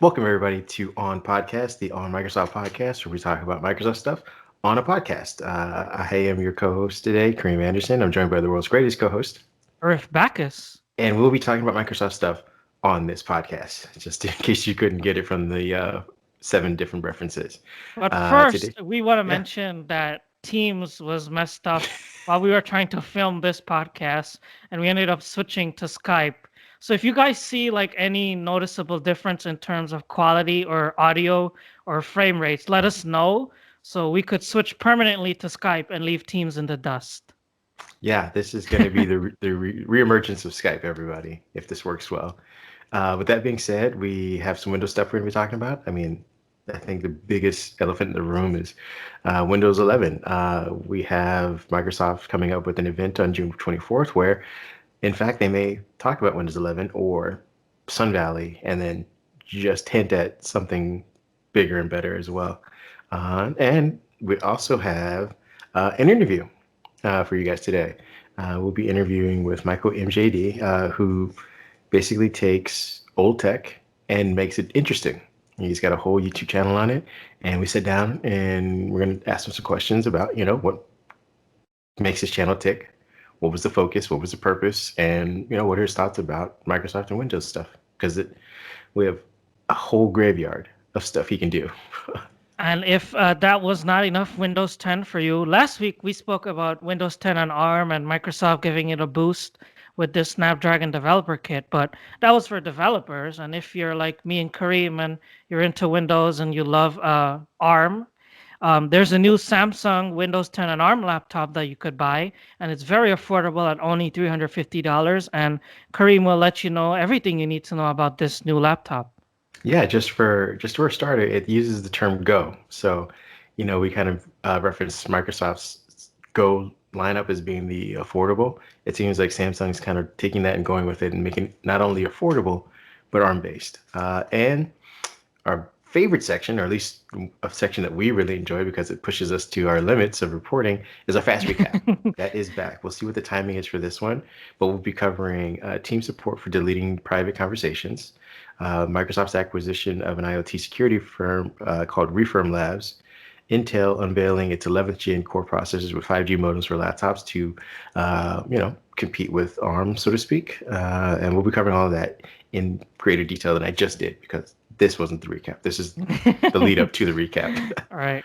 Welcome everybody to On Podcast, the On Microsoft podcast, where we talk about Microsoft stuff on a podcast. I am your co-host today, Kareem Anderson. I'm joined by the world's greatest co-host, Earth Bacchus. and we'll be talking about Microsoft stuff on this podcast, just in case you couldn't get it from the seven different references. But Today, first, we want to yeah, mention that Teams was messed up while we were trying to film this podcast, and we ended up switching to Skype. So if you guys see like any noticeable difference in terms of quality or audio or frame rates, let us know so we could switch permanently to Skype and leave Teams in the dust. yeah, this is going to be the reemergence of Skype, everybody, if this works well. With that being said, we have some Windows stuff we're going to be talking about. I mean, I think the biggest elephant in the room is Windows 11. We have Microsoft coming up with an event on June 24th where, in fact, they may talk about Windows 11 or Sun Valley and then just hint at something bigger and better as well. And we also have an interview for you guys today. We'll be interviewing with Michael MJD, who basically takes old tech and makes it interesting. He's got a whole YouTube channel on it, and we sit down and we're going to ask him some questions about, what makes his channel tick, what was the focus, what was the purpose, and what are his thoughts about Microsoft and Windows stuff. Because we have a whole graveyard of stuff he can do. And if that was not enough Windows 10 for you, last week we spoke about Windows 10 on ARM and Microsoft giving it a boost with this Snapdragon Developer Kit, but that was for developers. And if you're like me and Kareem and you're into Windows and you love ARM, there's a new Samsung Windows 10 on ARM laptop that you could buy, and it's very affordable at only $350. And Kareem will let you know everything you need to know about this new laptop. Yeah, just for a starter, it uses the term Go. So, we kind of reference Microsoft's Go lineup as being the affordable. It seems like Samsung's kind of taking that and going with it and making it not only affordable, but ARM-based. And our favorite section, or at least a section that we really enjoy because it pushes us to our limits of reporting, is our fast recap. That is back. We'll see what the timing is for this one, but we'll be covering team support for deleting private conversations, Microsoft's acquisition of an IoT security firm called Refirm Labs, Intel unveiling its 11th gen core processors with 5G modems for laptops to, compete with ARM, so to speak. And we'll be covering all of that in greater detail than I just did because this wasn't the recap. This is the lead up to the recap. All right.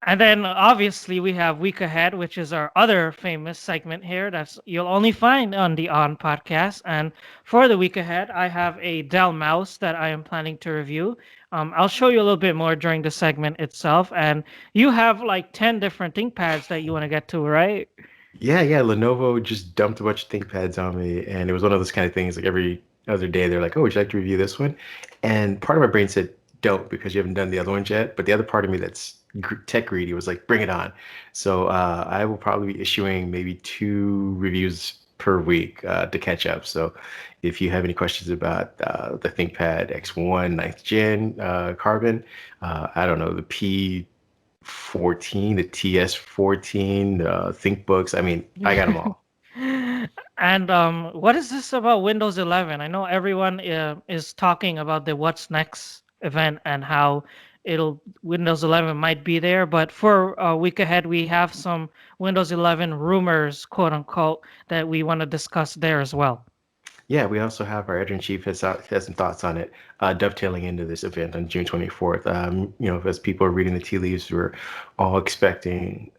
And then obviously we have Week Ahead, which is our other famous segment here that's you'll only find on the On podcast. And for the Week Ahead, I have a Dell mouse that I am planning to review. I'll show you a little bit more during the segment itself. And you have like 10 different ThinkPads that you want to get to, right? Yeah. Lenovo just dumped a bunch of ThinkPads on me, and it was one of those kind of things. Like every other day, they're like, "Oh, would you like to review this one?" And part of my brain said, "Don't," because you haven't done the other ones yet. But the other part of me that's tech greedy was like, "Bring it on!" So I will probably be issuing maybe 2 reviews per week to catch up. So if you have any questions about the ThinkPad X1 ninth gen Carbon, I don't know, the P14, the TS14, the ThinkBooks. I mean, I got them all. And what is this about Windows 11? I know everyone is talking about the What's Next event and how it'll Windows 11 might be there, but for a week ahead, we have some Windows 11 rumors, quote unquote, that we want to discuss there as well. Yeah, we also have our editor-in-chief has some thoughts on it, dovetailing into this event on June 24th. As people are reading the tea leaves, we're all expecting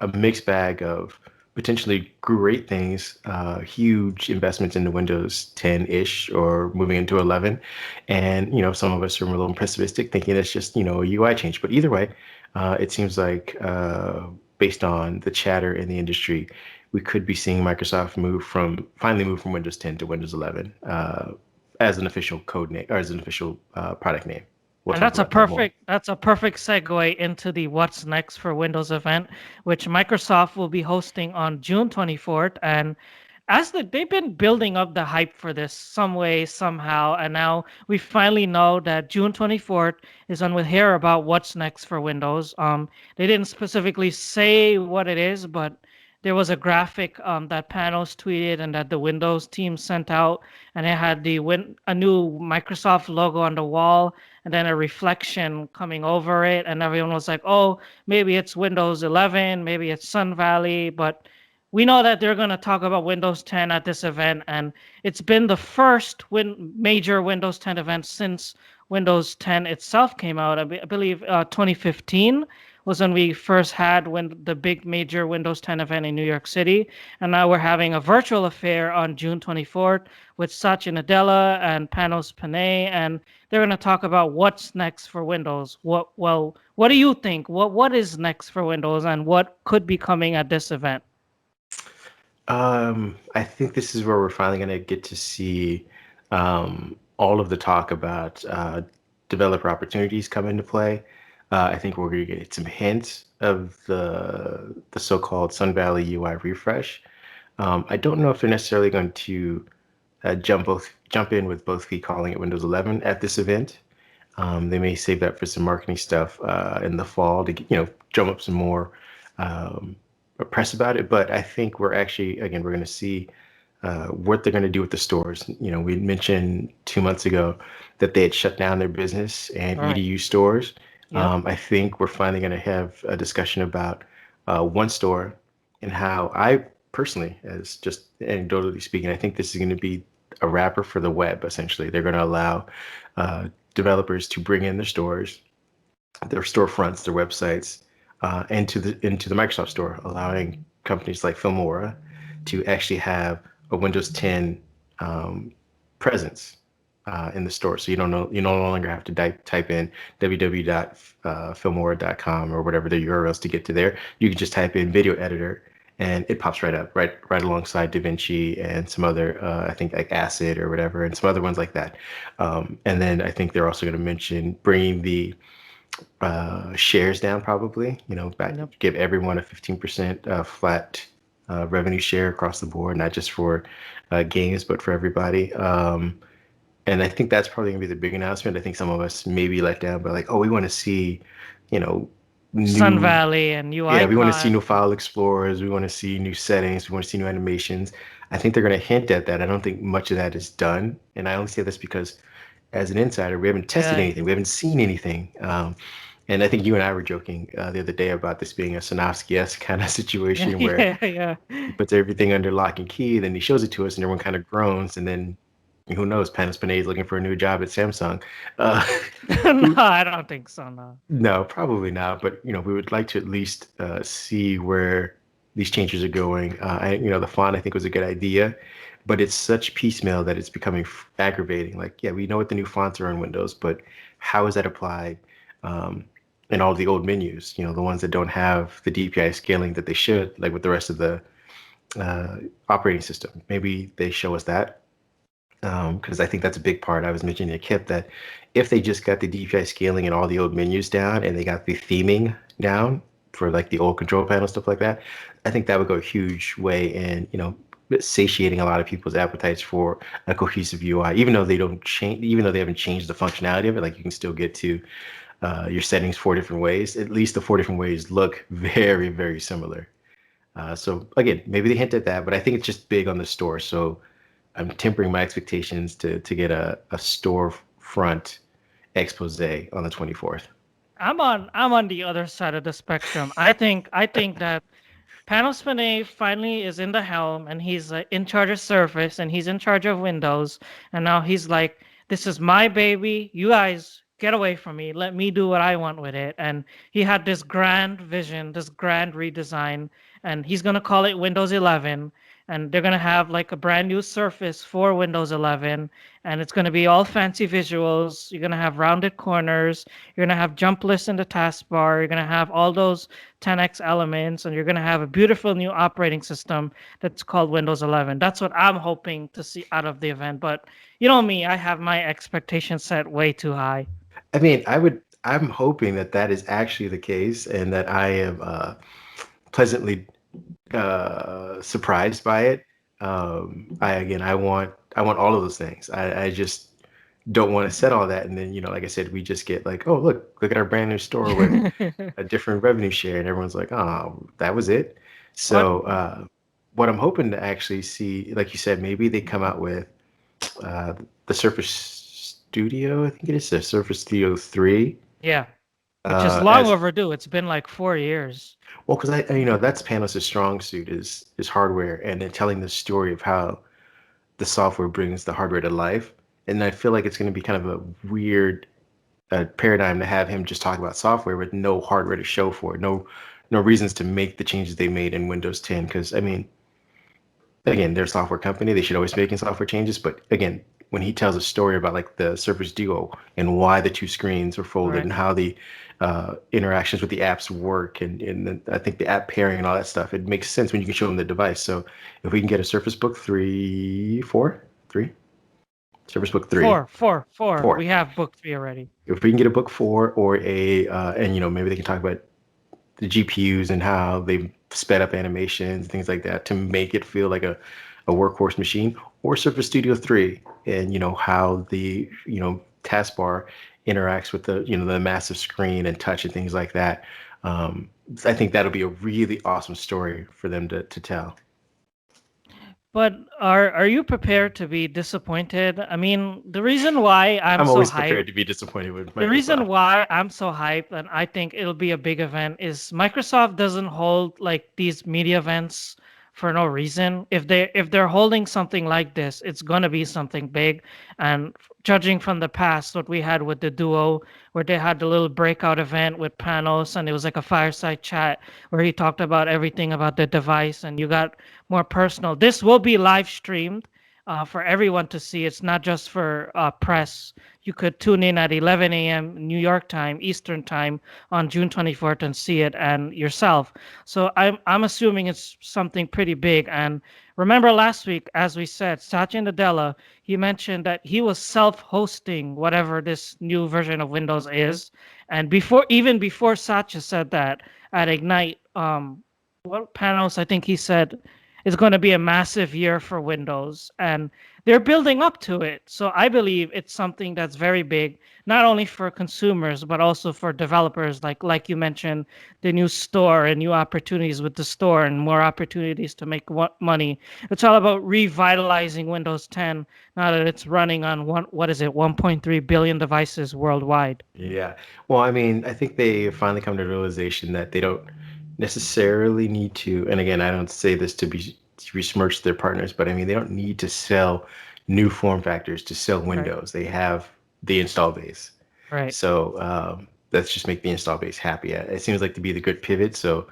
a mixed bag of potentially great things, huge investments into Windows 10-ish or moving into 11. And, some of us are a little pessimistic, thinking it's just, a UI change. But either way, it seems like based on the chatter in the industry, we could be seeing Microsoft finally move from Windows 10 to Windows 11 as an official code name or as an official product name. We'll And talk about that more. that's a perfect segue into the What's Next for Windows event, which Microsoft will be hosting on June 24th. And they've been building up the hype for this some way, somehow, and now we finally know that June 24th is when we'll hear about what's next for Windows. They didn't specifically say what it is, but there was a graphic that Panos tweeted and that the Windows team sent out, and it had a new Microsoft logo on the wall, and then a reflection coming over it, and everyone was like, "Oh, maybe it's Windows 11, maybe it's Sun Valley," but we know that they're going to talk about Windows 10 at this event, and it's been the first major Windows 10 event since Windows 10 itself came out. I believe 2015 was when we first had the big major Windows 10 event in New York City, and now we're having a virtual affair on June 24th with Satya Nadella and Panos Panay, and they're going to talk about what's next for Windows. What do you think? What is next for Windows, and what could be coming at this event? I think this is where we're finally going to get to see all of the talk about developer opportunities come into play. I think we're going to get some hints of the so-called Sun Valley UI refresh. I don't know if they're necessarily going to jump in with both feet calling it Windows 11 at this event. They may save that for some marketing stuff in the fall to drum up some more um, press about it. But I think we're actually again we're going to see what they're going to do with the stores. We mentioned 2 months ago that they had shut down their business and All right. EDU stores. Yep. I think we're finally going to have a discussion about one store and how I personally, as just anecdotally speaking, I think this is going to be a wrapper for the web. Essentially, they're going to allow developers to bring in their stores, their storefronts, their websites, into the Microsoft Store, allowing companies like Filmora to actually have a Windows 10 presence in the store. So you no longer have to type in www.filmora.com or whatever the URLs to get to there. You can just type in video editor and it pops right up, right alongside DaVinci and some other, I think like Acid or whatever, and some other ones like that. And then I think they're also going to mention bringing the shares down, probably. Yep. Give everyone a 15% flat revenue share across the board, not just for games, but for everybody. And I think that's probably gonna be the big announcement. I think some of us may be let down, but like, oh, we want to see, you know, Sun new, Valley and yeah, we want to UiPath. see new file explorers. We want to see new settings. We want to see new animations. I think they're going to hint at that. I don't think much of that is done. And I only say this because as an insider, we haven't tested Yeah. anything. We haven't seen anything. And I think you and I were joking the other day about this being a Sanofsky-esque kind of Yeah. situation where Yeah. Yeah. he puts everything under lock and key, then he shows it to us, and everyone kind of groans, and then who knows? Panos Panay is looking for a new job at Samsung. Uh, No, who I don't think so. No. No, probably not. But we would like to at least see where these changes are going. The font I think was a good idea, but it's such piecemeal that it's becoming aggravating. Like, yeah, we know what the new fonts are in Windows, but how is that applied um, in all the old menus? The ones that don't have the DPI scaling that they should, like with the rest of the uh, operating system. Maybe they show us that because I think that's a big part. I was mentioning to Kip that if they just got the DPI scaling and all the old menus down and they got the theming down for like the old control panel, stuff like that, I think that would go a huge way in, satiating a lot of people's appetites for a cohesive UI, even though they don't change, even though they haven't changed the functionality of it, like you can still get to your settings 4 different ways. At least the 4 different ways look very, very similar. So again, maybe they hint at that, but I think it's just big on the store. So I'm tempering my expectations to get a storefront expose on the 24th. I'm on the other side of the spectrum. I think that Panos Panay finally is in the helm and he's in charge of Surface and he's in charge of Windows. And now he's like, this is my baby. You guys get away from me. Let me do what I want with it. And he had this grand vision, this grand redesign, and he's going to call it Windows 11. And they're going to have like a brand new Surface for Windows 11. And it's going to be all fancy visuals. You're going to have rounded corners. You're going to have jump lists in the taskbar. You're going to have all those 10x elements, and you're going to have a beautiful new operating system that's called Windows 11. That's what I'm hoping to see out of the event. But you know me, I have my expectations set way too high. I mean, I'm hoping that that is actually the case and that I am pleasantly surprised by it. I want all of those things. I just don't want to set all that, and then like I said, we just get like, oh, look at our brand new store with a different revenue share, and everyone's like, oh, that was it. What? So what I'm hoping to actually see, like you said, maybe they come out with uh, the Surface Studio. I think it is the Surface Studio 3. Yeah, which is long As overdue. It's been like 4 years. well, because that's Panos' strong suit is hardware, and then telling the story of how the software brings the hardware to life. And I feel like it's going to be kind of a weird paradigm to have him just talk about software with no hardware to show for it, no reasons to make the changes they made in Windows 10. Because I mean, again, they're a software company; they should always be making software changes. But again, when he tells a story about like the Surface Duo and why the two screens are folded Right. and how the interactions with the apps work and I think the app pairing and all that stuff, it makes sense when you can show them the device. So if we can get a Surface Book 3, 4, 3, Surface Book 3, Four. 4. We have book 3 already. If we can get a book 4 or a and maybe they can talk about the GPUs and how they've sped up animations, things like that, to make it feel like a workhorse machine, or Surface Studio 3, and how the taskbar interacts with the massive screen and touch and things like that. Um, I think that'll be a really awesome story for them to tell. But are you prepared to be disappointed? I mean, the reason why I'm I'm so always hyped prepared to be disappointed with The reason Microsoft. why I'm so hyped and I think it'll be a big event is Microsoft doesn't hold like these media events for no reason. If they're holding something like this, it's gonna be something big. And judging from the past, what we had with the Duo, where they had the little breakout event with Panos, and it was like a fireside chat where he talked about everything about the device, and you got more personal. This will be live streamed for everyone to see. It's not just for press. You could tune in at 11 a.m. New York time, Eastern time on June 24th and see it and yourself. So I'm assuming it's something pretty big. And remember last week, as we said, Satya Nadella, he mentioned that he was self-hosting whatever this new version of Windows is. And even before Satya said that at Ignite, what panels I think he said is going to be a massive year for Windows, and they're building up to it. So I believe it's something that's very big, not only for consumers but also for developers. Like you mentioned, the new store and new opportunities with the store and more opportunities to make money. It's all about revitalizing Windows 10 now that it's running on 1.3 billion devices worldwide. Yeah. Well, I mean, I think they finally come to the realization that they don't necessarily need to, and again, I don't say this to besmirch their partners, but I mean, they don't need to sell new form factors to sell Right. Windows. They have the install base. Right. So let's just make the install base happy. It seems like to be the good pivot. So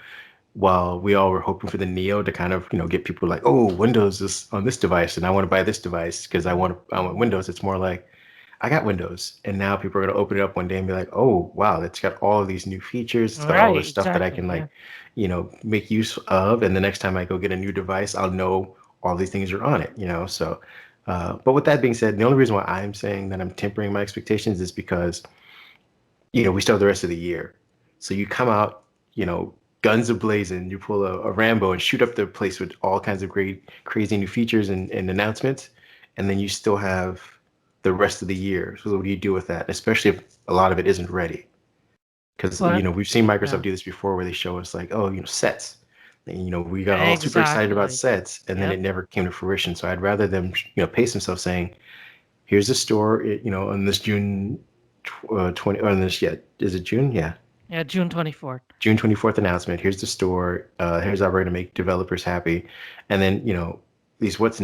while we all were hoping for the Neo to kind of, get people like, oh, Windows is on this device and I want to buy this device because I want Windows. It's more like I got Windows, and now people are gonna open it up one day and be like, "Oh, wow, it's got all of these new features. It's got all this Right. stuff that I Exactly. can Yeah. like, make use of." And the next time I go get a new device, I'll know all these things are on it. So, but with that being said, the only reason why I'm saying that I'm tempering my expectations is because we still have the rest of the year. So you come out, guns ablazing, you pull a Rambo and shoot up the place with all kinds of great, crazy new features and announcements, and then you still have the rest of the year. So what do you do with that? Especially if a lot of it isn't ready. Because But we've seen Microsoft yeah. do this before, where they show us like, oh, sets, and we got all super excited about Exactly. sets, and then Yep. it never came to fruition. So I'd rather them, pace themselves, saying, here's the store, on this June 20, or on this, yeah, is it June? Yeah, Yeah. June 24th. June 24th announcement. Here's the store. Here's how we're going to make developers happy. And then, these what's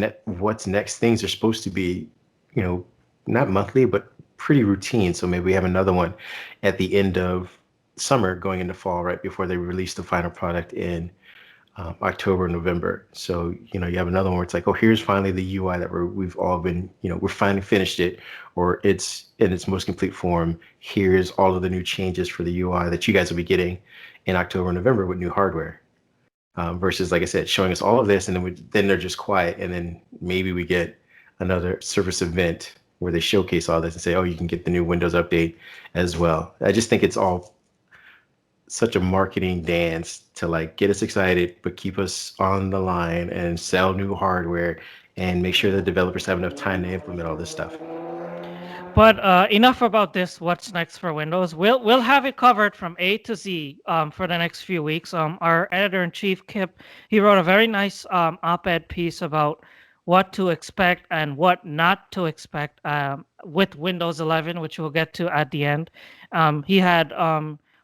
next things are supposed to be, you know, not monthly, but pretty routine. So maybe we have another one at the end of summer going into fall, right before they release the final product in October, November. So, you have another one where it's like, oh, here's finally the UI that we've all been, we're finally finished it, or it's in its most complete form. Here's all of the new changes for the UI that you guys will be getting in October, November with new hardware. Versus, like I said, showing us all of this, and then they're just quiet, and then maybe we get another service event where they showcase all this and say, oh, you can get the new Windows update as well. I just think it's all such a marketing dance to like get us excited but keep us on the line and sell new hardware and make sure the developers have enough time to implement all this stuff. But enough about this. What's next for Windows? We'll have it covered from A to Z for the next few weeks. Our editor in chief Kip, he wrote a very nice op-ed piece about what to expect and what not to expect with Windows 11, which we'll get to at the end. He had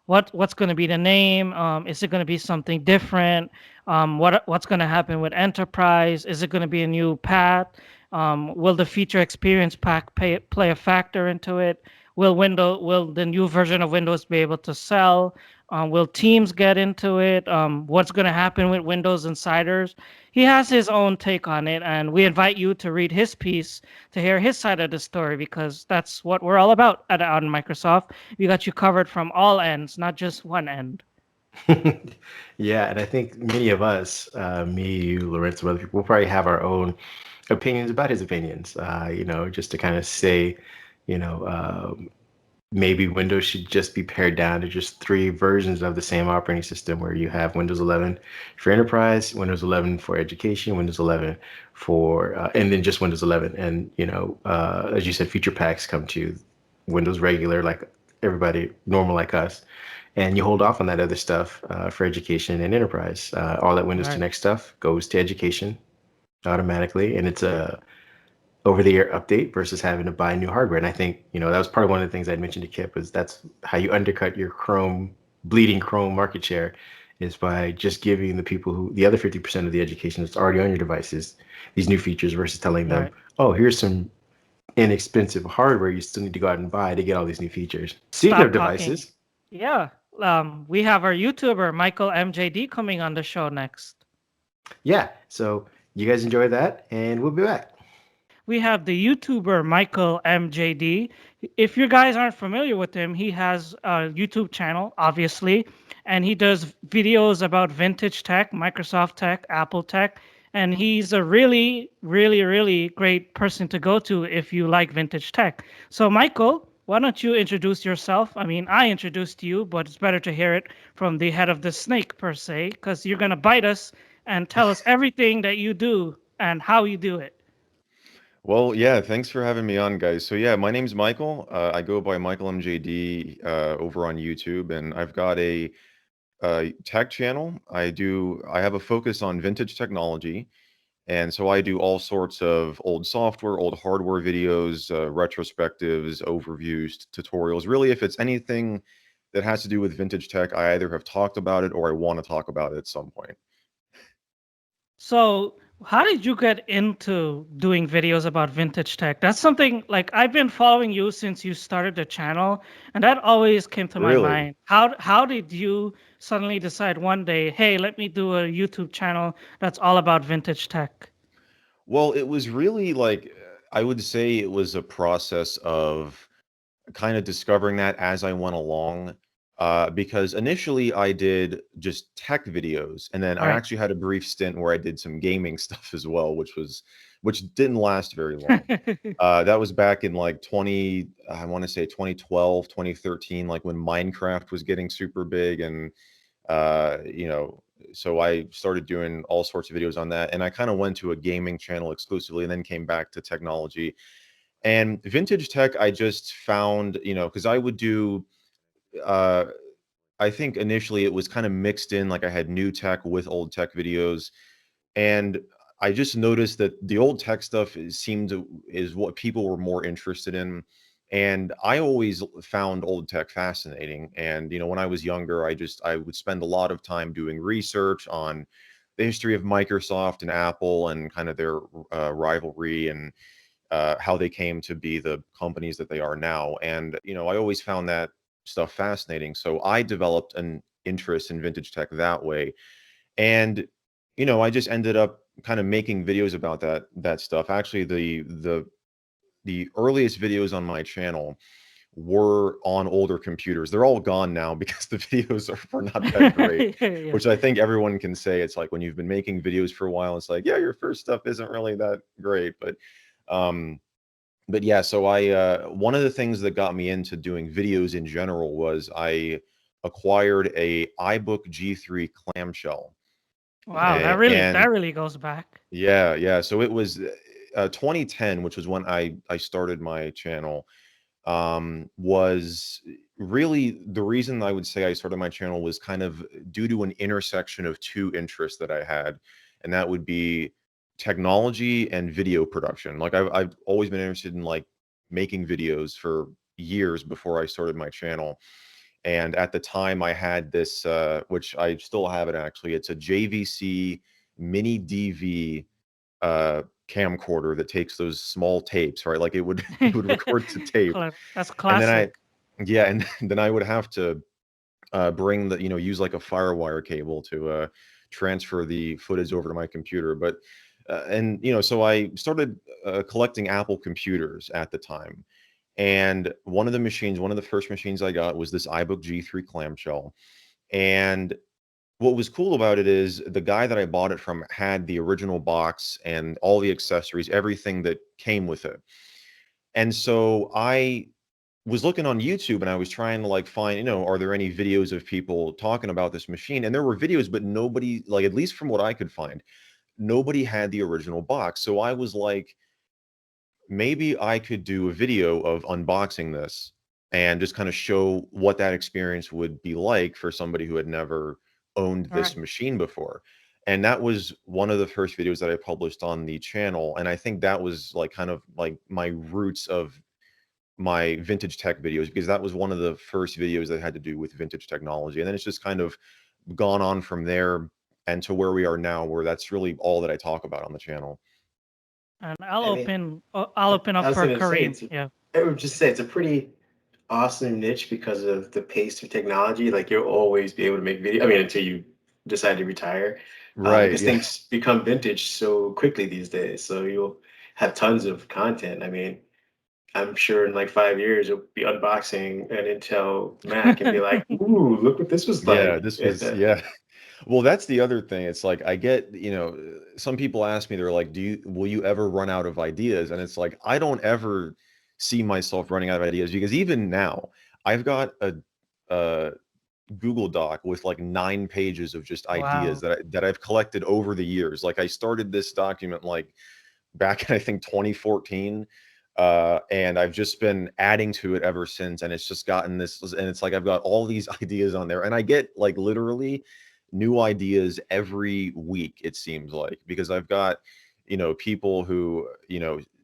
what's going to be the name? Is it going to be something different? What's going to happen with Enterprise? Is it going to be a new path? Will the feature experience pack play a factor into it? Will the new version of Windows be able to sell? Will Teams get into it? What's going to happen with Windows Insiders? He has his own take on it, and we invite you to read his piece to hear his side of the story because that's what we're all about on Microsoft. We got you covered from all ends, not just one end. Yeah, and I think many of us, me, you, Lorenzo, other people, will probably have our own opinions about his opinions. Just to kind of say, you know, maybe Windows should just be pared down to just three versions of the same operating system, where you have Windows 11 for enterprise, Windows 11 for education, Windows 11 for, and then just Windows 11. And as you said, feature packs come to Windows regular, like everybody normal like us, and you hold off on that other stuff for education and enterprise. All that Windows 10 Right. Next stuff goes to education automatically, and it's a over-the-air update versus having to buy new hardware. And I think that was part of one of the things I mentioned to Kip, is that's how you undercut your bleeding Chrome market share, is by just giving the people who the other 50% of the education that's already on your devices these new features versus telling them, Right. oh, here's some inexpensive hardware you still need to go out and buy to get all these new features. Speaking of Stop talking. devices, Yeah. We have our YouTuber Michael MJD coming on the show next. yeah. So you guys enjoy that, and we'll be back. We have the YouTuber Michael MJD. If you guys aren't familiar with him, he has a YouTube channel, obviously, and he does videos about vintage tech, Microsoft tech, Apple tech, and he's a really, really, really great person to go to if you like vintage tech. So, Michael, why don't you introduce yourself? I mean, I introduced you, but it's better to hear it from the head of the snake, per se, because you're going to bite us and tell us everything that you do and how you do it. Well, yeah, thanks for having me on, guys. So, yeah, my name's Michael. I go by Michael MJD over on YouTube, and I've got a tech channel. I have a focus on vintage technology, and so I do all sorts of old software, old hardware videos, retrospectives, overviews, tutorials. Really, if it's anything that has to do with vintage tech, I either have talked about it or I want to talk about it at some point. So, how did you get into doing videos about vintage tech? That's something like I've been following you since you started the channel, and that always came to my Really? mind. How did you suddenly decide one day, hey, let me do a YouTube channel that's all about vintage tech? Well, it was really like I would say it was a process of kind of discovering that as I went along. Because initially I did just tech videos, and then I Right. actually had a brief stint where I did some gaming stuff as well, which didn't last very long. That was back in like 20, I want to say 2012, 2013, like when Minecraft was getting super big, and uh, you know, so I started doing all sorts of videos on that, and I kind of went to a gaming channel exclusively, and then came back to technology and vintage tech. I just found, because I would do, uh, I think initially it was kind of mixed in, like I had new tech with old tech videos, and I just noticed that the old tech stuff is what people were more interested in. And I always found old tech fascinating. And when I was younger, I would spend a lot of time doing research on the history of Microsoft and Apple and kind of their rivalry, and how they came to be the companies that they are now. And I always found that stuff fascinating. So I developed an interest in vintage tech that way. And I just ended up kind of making videos about that stuff. Actually, the earliest videos on my channel were on older computers. They're all gone now because the videos were not that great, Yeah. which I think everyone can say. It's like when you've been making videos for a while, it's like, yeah, your first stuff isn't really that great. Um but yeah, so I one of the things that got me into doing videos in general was I acquired a iBook G3 clamshell. Wow, that really And that really goes back. yeah, yeah. So it was 2010, which was when I started my channel. was really the reason I would say I started my channel was kind of due to an intersection of two interests that I had, and that would be technology and video production. Like I've always been interested in like making videos for years before I started my channel. And at the time I had this, which I still have it actually, it's a JVC mini DV camcorder that takes those small tapes, right? Like it would it would record to tape, That's and then classic. yeah, and then I would have to bring the use like a firewire cable to transfer the footage over to my computer. But and so I started collecting Apple computers at the time, and one of the first machines I got was this iBook G3 clamshell, and what was cool about it is the guy that I bought it from had the original box and all the accessories, everything that came with it. And so I was looking on YouTube and I was trying to like find, are there any videos of people talking about this machine? And there were videos, but nobody, like at least from what I could find, nobody had the original box. So I was like, maybe I could do a video of unboxing this and just kind of show what that experience would be like for somebody who had never owned this Right. machine before. And that was one of the first videos that I published on the channel. And I think that was like kind of like my roots of my vintage tech videos, because that was one of the first videos that had to do with vintage technology. And then it's just kind of gone on from there and to where we are now, where that's really all that I talk about on the channel. And I mean, I'll open up I was for gonna say Kareem. Yeah. I would just say it's a pretty awesome niche because of the pace of technology. Like you'll always be able to make video. I mean, until you decide to retire, Right. because Yeah. things become vintage so quickly these days. So you'll have tons of content. I mean, I'm sure in like 5 years you'll be unboxing an Intel Mac and be like, "Ooh, look what this was Yeah. like." This was, yeah. Well, that's the other thing. It's like I get, some people ask me, they're like, will you ever run out of ideas? And it's like, I don't ever see myself running out of ideas, because even now I've got a Google Doc with like 9 pages of just ideas Wow. that I've collected over the years. Like I started this document like back in I think 2014. And I've just been adding to it ever since. And it's just gotten this, and it's like I've got all these ideas on there. And I get like literally new ideas every week, it seems like, because I've got, people who,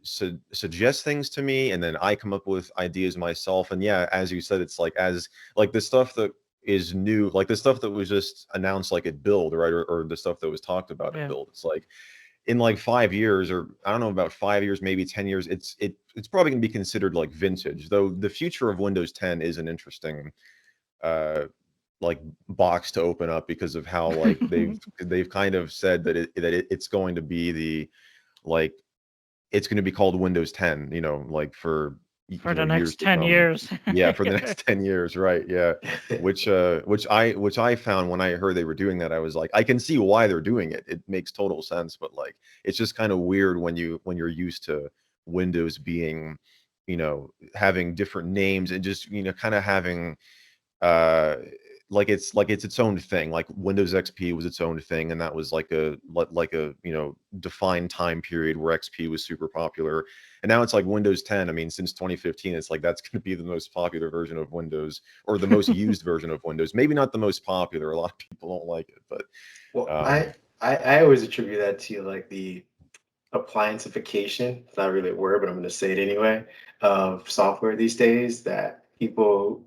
suggest things to me, and then I come up with ideas myself. And yeah, as you said, it's like as like the stuff that is new, like the stuff that was just announced like at Build, right? Or the stuff that was talked about at Yeah. Build. It's like in like 5 years, or I don't know, about 5 years, maybe 10 years, it's probably gonna be considered like vintage. Though the future of Windows 10 is an interesting uh like box to open up, because of how like they've kind of said that it's going to be the like it's going to be called Windows 10, like for For the years next to 10 come. years. Yeah, for the next 10 years, right? Yeah. Which I found when I heard they were doing that, I was like, I can see why they're doing it. It makes total sense, but like it's just kind of weird when you're used to Windows being, having different names, and just, kind of having uh like it's its own thing. Like Windows XP was its own thing, and that was like a defined time period where XP was super popular. And now it's like Windows 10. I mean, since 2015, it's like that's going to be the most popular version of Windows, or the most used version of Windows. Maybe not the most popular, a lot of people don't like it, but Well, um I always attribute that to like the applianceification. It's not really a word, but I'm going to say it anyway. Of software these days, that people,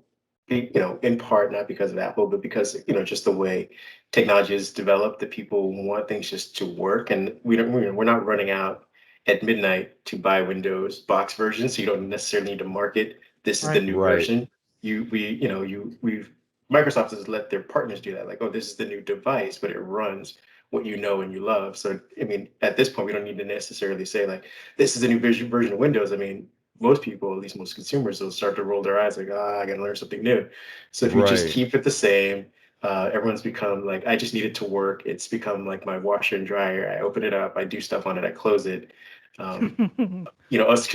in part not because of Apple, but because just the way technology is developed, that people want things just to work, and we're not running out at midnight to buy Windows box versions, so you don't necessarily need to market this is the Right. new right. version. We've Microsoft has let their partners do that, like, oh, this is the new device, but it runs what you know and you love. So, I mean, at this point, we don't need to necessarily say like this is a new version of Windows. I mean, most people, at least most consumers, will start to roll their eyes like, ah, I got to learn something new. So if we just Right. keep it the same, everyone's become like, I just need it to work. It's become like my washer and dryer. I open it up, I do stuff on it, I close it. Um, us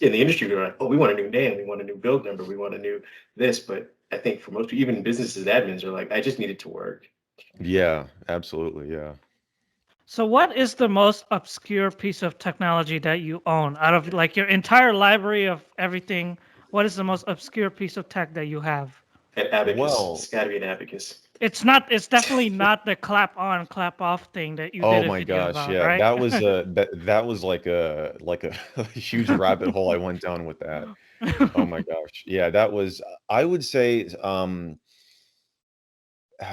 in the industry, we're like, oh, we want a new name, we want a new build number, we want a new this. But I think for most people, even businesses, admins are like, I just need it to work. Yeah, absolutely. Yeah. So what is the most obscure piece of technology that you own out of like your entire library of everything? what is the most obscure piece of tech that you have? An abacus. Well, It's got to be an abacus. It's not. It's definitely not the clap on, clap off thing that you did oh a my video gosh, about, yeah, right? that was like a huge rabbit hole I went down with that. Oh my gosh, yeah, that was. I would say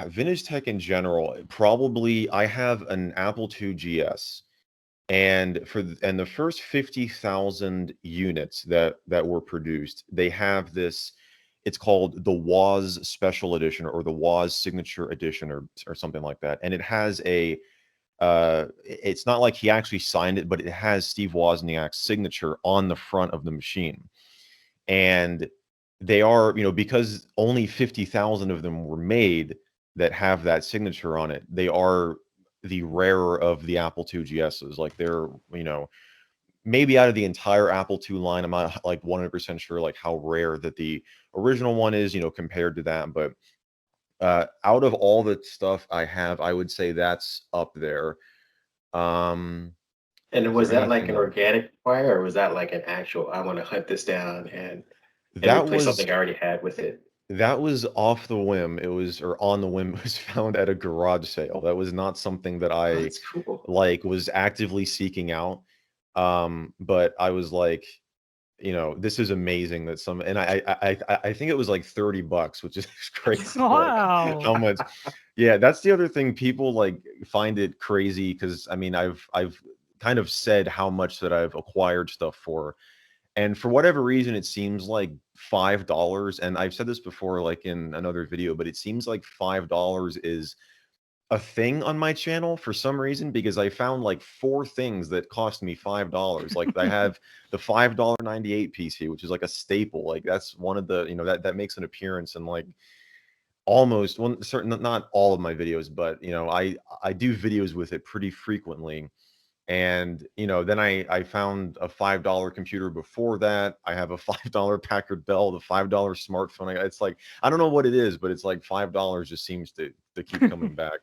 vintage tech in general. Probably, I have an Apple II GS. And and the first 50,000 units that were produced, they have this. It's called the Woz Special Edition or the Woz Signature Edition or something like that. And it has a. It's not like he actually signed it, but it has Steve Wozniak's signature on the front of the machine. And they are, because only 50,000 of them were made that have that signature on it. They are the rarer of the Apple II GSs. Like they're, maybe out of the entire Apple II line, I'm not like 100% sure like how rare that the original one is, compared to that. But out of all the stuff I have, I would say that's up there. And Is was there that like anything an else? organic fire, or was that like an actual? I want to hunt this down and That replace was something I already had with it. that was off the whim. It was, or on the whim, it was found at a garage sale. That was not something that Oh, I that's cool. like was actively seeking out. But I was like, this is amazing that some, and I think it was like $30, which is crazy. Like Wow. how much. Yeah, that's the other thing. People like find it crazy because I mean I've kind of said how much that I've acquired stuff for. And for whatever reason, it seems like $5. And I've said this before, like in another video, but it seems like $5 is a thing on my channel for some reason, because I found like 4 things that cost me $5. Like I have the $5.98 PC, which is like a staple. Like that's one of the, that makes an appearance in like almost one certain, not all of my videos, but I do videos with it pretty frequently. And then I found a $5 computer before that. I have a $5 Packard Bell, the $5 smartphone. It's like, I don't know what it is, but it's like $5 just seems to keep coming back.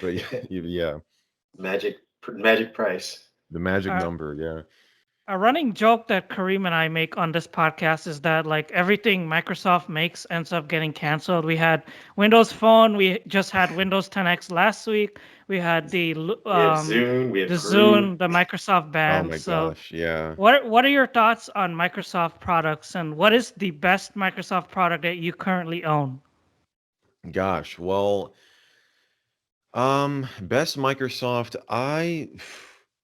But yeah, Magic price. the magic Uh, number. Yeah. a running joke that Kareem and I make on this podcast is that like everything Microsoft makes ends up getting canceled. We had Windows Phone. We just had Windows 10X last week. We had We have Zune. We have the Groove. Zune, the Microsoft Oh band. my So gosh. Yeah. what are your thoughts on Microsoft products, and what is the best Microsoft product that you currently own? Gosh. Well, best Microsoft.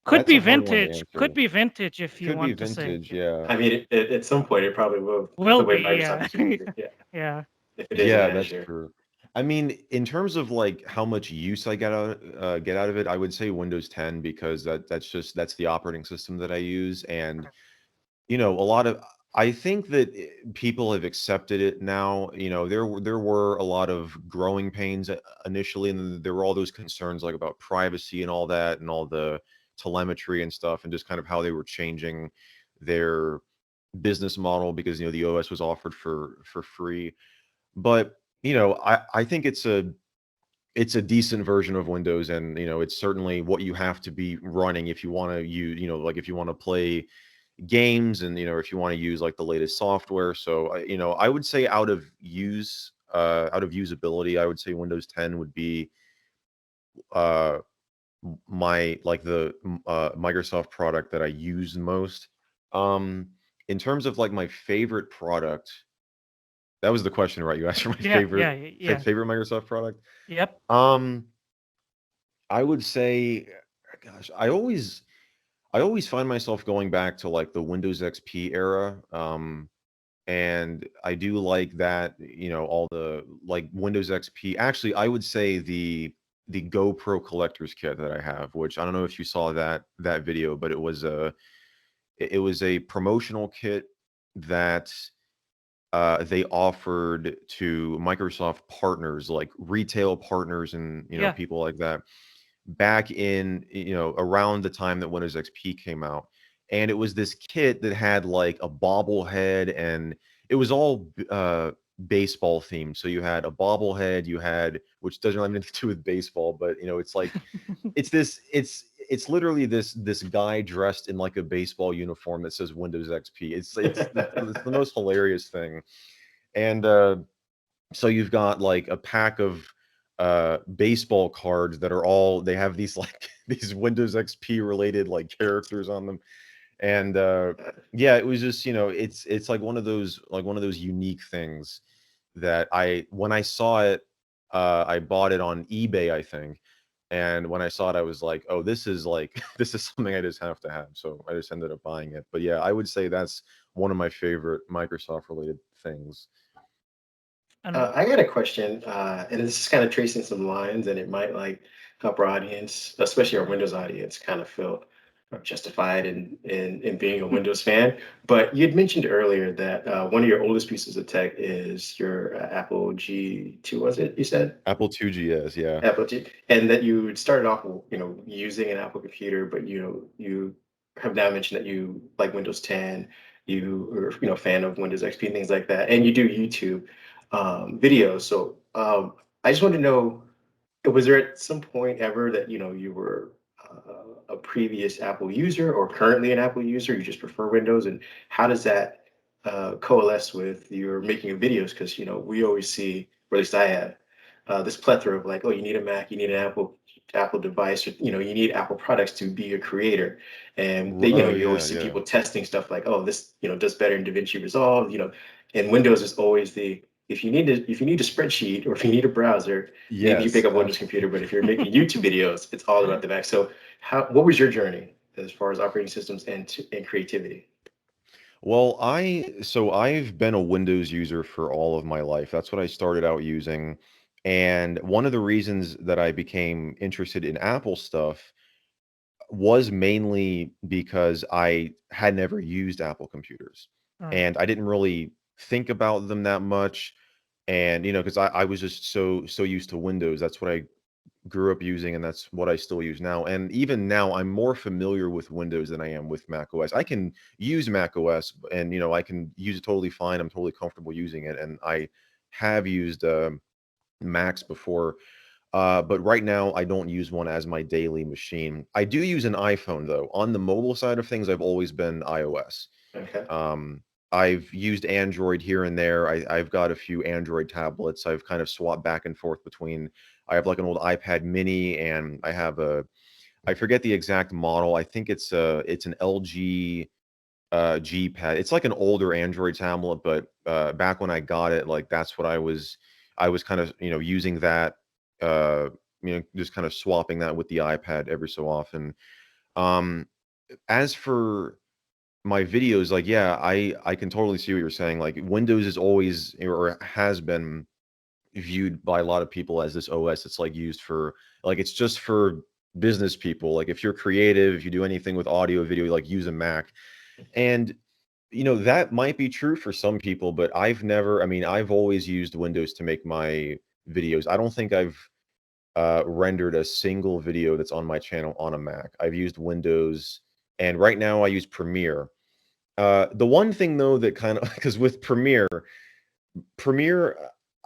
Could That's be a hard one to vintage. Could answer. be vintage if It you could be want to say. vintage. Yeah. I mean, at some point, it probably will. Will The way be, Microsoft yeah. is doing it, yeah. Yeah. If it isn't Yeah, that's Azure. true. I mean, in terms of like how much use I get out of it, I would say Windows 10, because that's the operating system that I use. And a lot of, I think that people have accepted it now. There were a lot of growing pains initially, and then there were all those concerns like about privacy and all that, and all the telemetry and stuff, and just kind of how they were changing their business model, because the OS was offered for free. But I think it's a decent version of Windows, and it's certainly what you have to be running if you want to use, like if you want to play games, and if you want to use like the latest software. So I would say out of usability, I would say Windows 10 would be uh my like the Microsoft product that I use most. Um in terms of like my favorite product, that was the question, right? You asked for my Yeah, favorite yeah, yeah. favorite Microsoft product. Yep. Um, I would say, gosh, I always find myself going back to like the Windows XP era. And I do like that, all the like Windows XP. Actually, I would say the GoPro collector's kit that I have, which I don't know if you saw that video, but it was a promotional kit that they offered to Microsoft partners, like retail partners, and Yeah. people like that, back in around the time that Windows XP came out. And it was this kit that had like a bobblehead, and it was all baseball themed. So you had a bobblehead, which doesn't really have anything to do with baseball, but it's like it's it's literally this guy dressed in like a baseball uniform that says Windows XP. It's the most hilarious thing. And so you've got like a pack of baseball cards that are all, they have these like these Windows XP related like characters on them. And yeah, it was just, it's like one of those unique things that when I saw it, I bought it on eBay, I think. And when I saw it, I was like, oh, this is like this is something I just have to have. So I just ended up buying it. But yeah, I would say that's one of my favorite Microsoft related things. And I got a question, and this is kind of tracing some lines, and it might like help our audience, especially our Windows audience, kind of feel justified in being a Windows fan. But you'd mentioned earlier that one of your oldest pieces of tech is your Apple G2, was it? You said Apple 2GS, yeah. Apple G, and that you started off, using an Apple computer, but you have now mentioned that you like Windows 10, you are fan of Windows XP and things like that, and you do YouTube videos. So I just want to know, was there at some point ever that you were a previous Apple user or currently an Apple user? You just prefer Windows, and how does that coalesce with your making of videos? Because we always see, or at least I have, this plethora of like, oh, you need a Mac, you need an Apple device, or you need Apple products to be a creator, and Oh you always yeah, see yeah. people testing stuff like, oh, this does better in DaVinci Resolve, and Windows is always the, if you need a spreadsheet or if you need a browser, maybe you pick Yes, up Windows computer, but if you're making YouTube videos, it's all about the Mac. So what was your journey as far as operating systems and creativity? Well, I've been a Windows user for all of my life. That's what I started out using. And one of the reasons that I became interested in Apple stuff was mainly because I had never used Apple computers. mm, And I didn't really think about them that much. And, because I was just so used to Windows. That's what I grew up using, and that's what I still use now. And even now, I'm more familiar with Windows than I am with Mac OS. I can use Mac OS, and I can use it totally fine. I'm totally comfortable using it, and I have used Macs before. But right now, I don't use one as my daily machine. I do use an iPhone though. On the mobile side of things, I've always been iOS. Okay. Um, I've used Android here and there. I've got a few Android tablets. I've kind of swapped back and forth between. I have like an old iPad Mini, and I forget the exact model. I think it's an LG G Pad. It's like an older Android tablet, but back when I got it, like that's what I was kind of using that, uh, just kind of swapping that with the iPad every so often. Um, as for my videos, like, yeah, I can totally see what you're saying. Like Windows is always, or has been, viewed by a lot of people as this OS. It's like used for, like, it's just for business people. Like if you're creative, if you do anything with audio, video, like use a Mac. And that might be true for some people, but I've always used Windows to make my videos. I don't think I've rendered a single video that's on my channel on a Mac. I've used Windows, and right now I use Premiere. The one thing though that kind of, because with Premiere,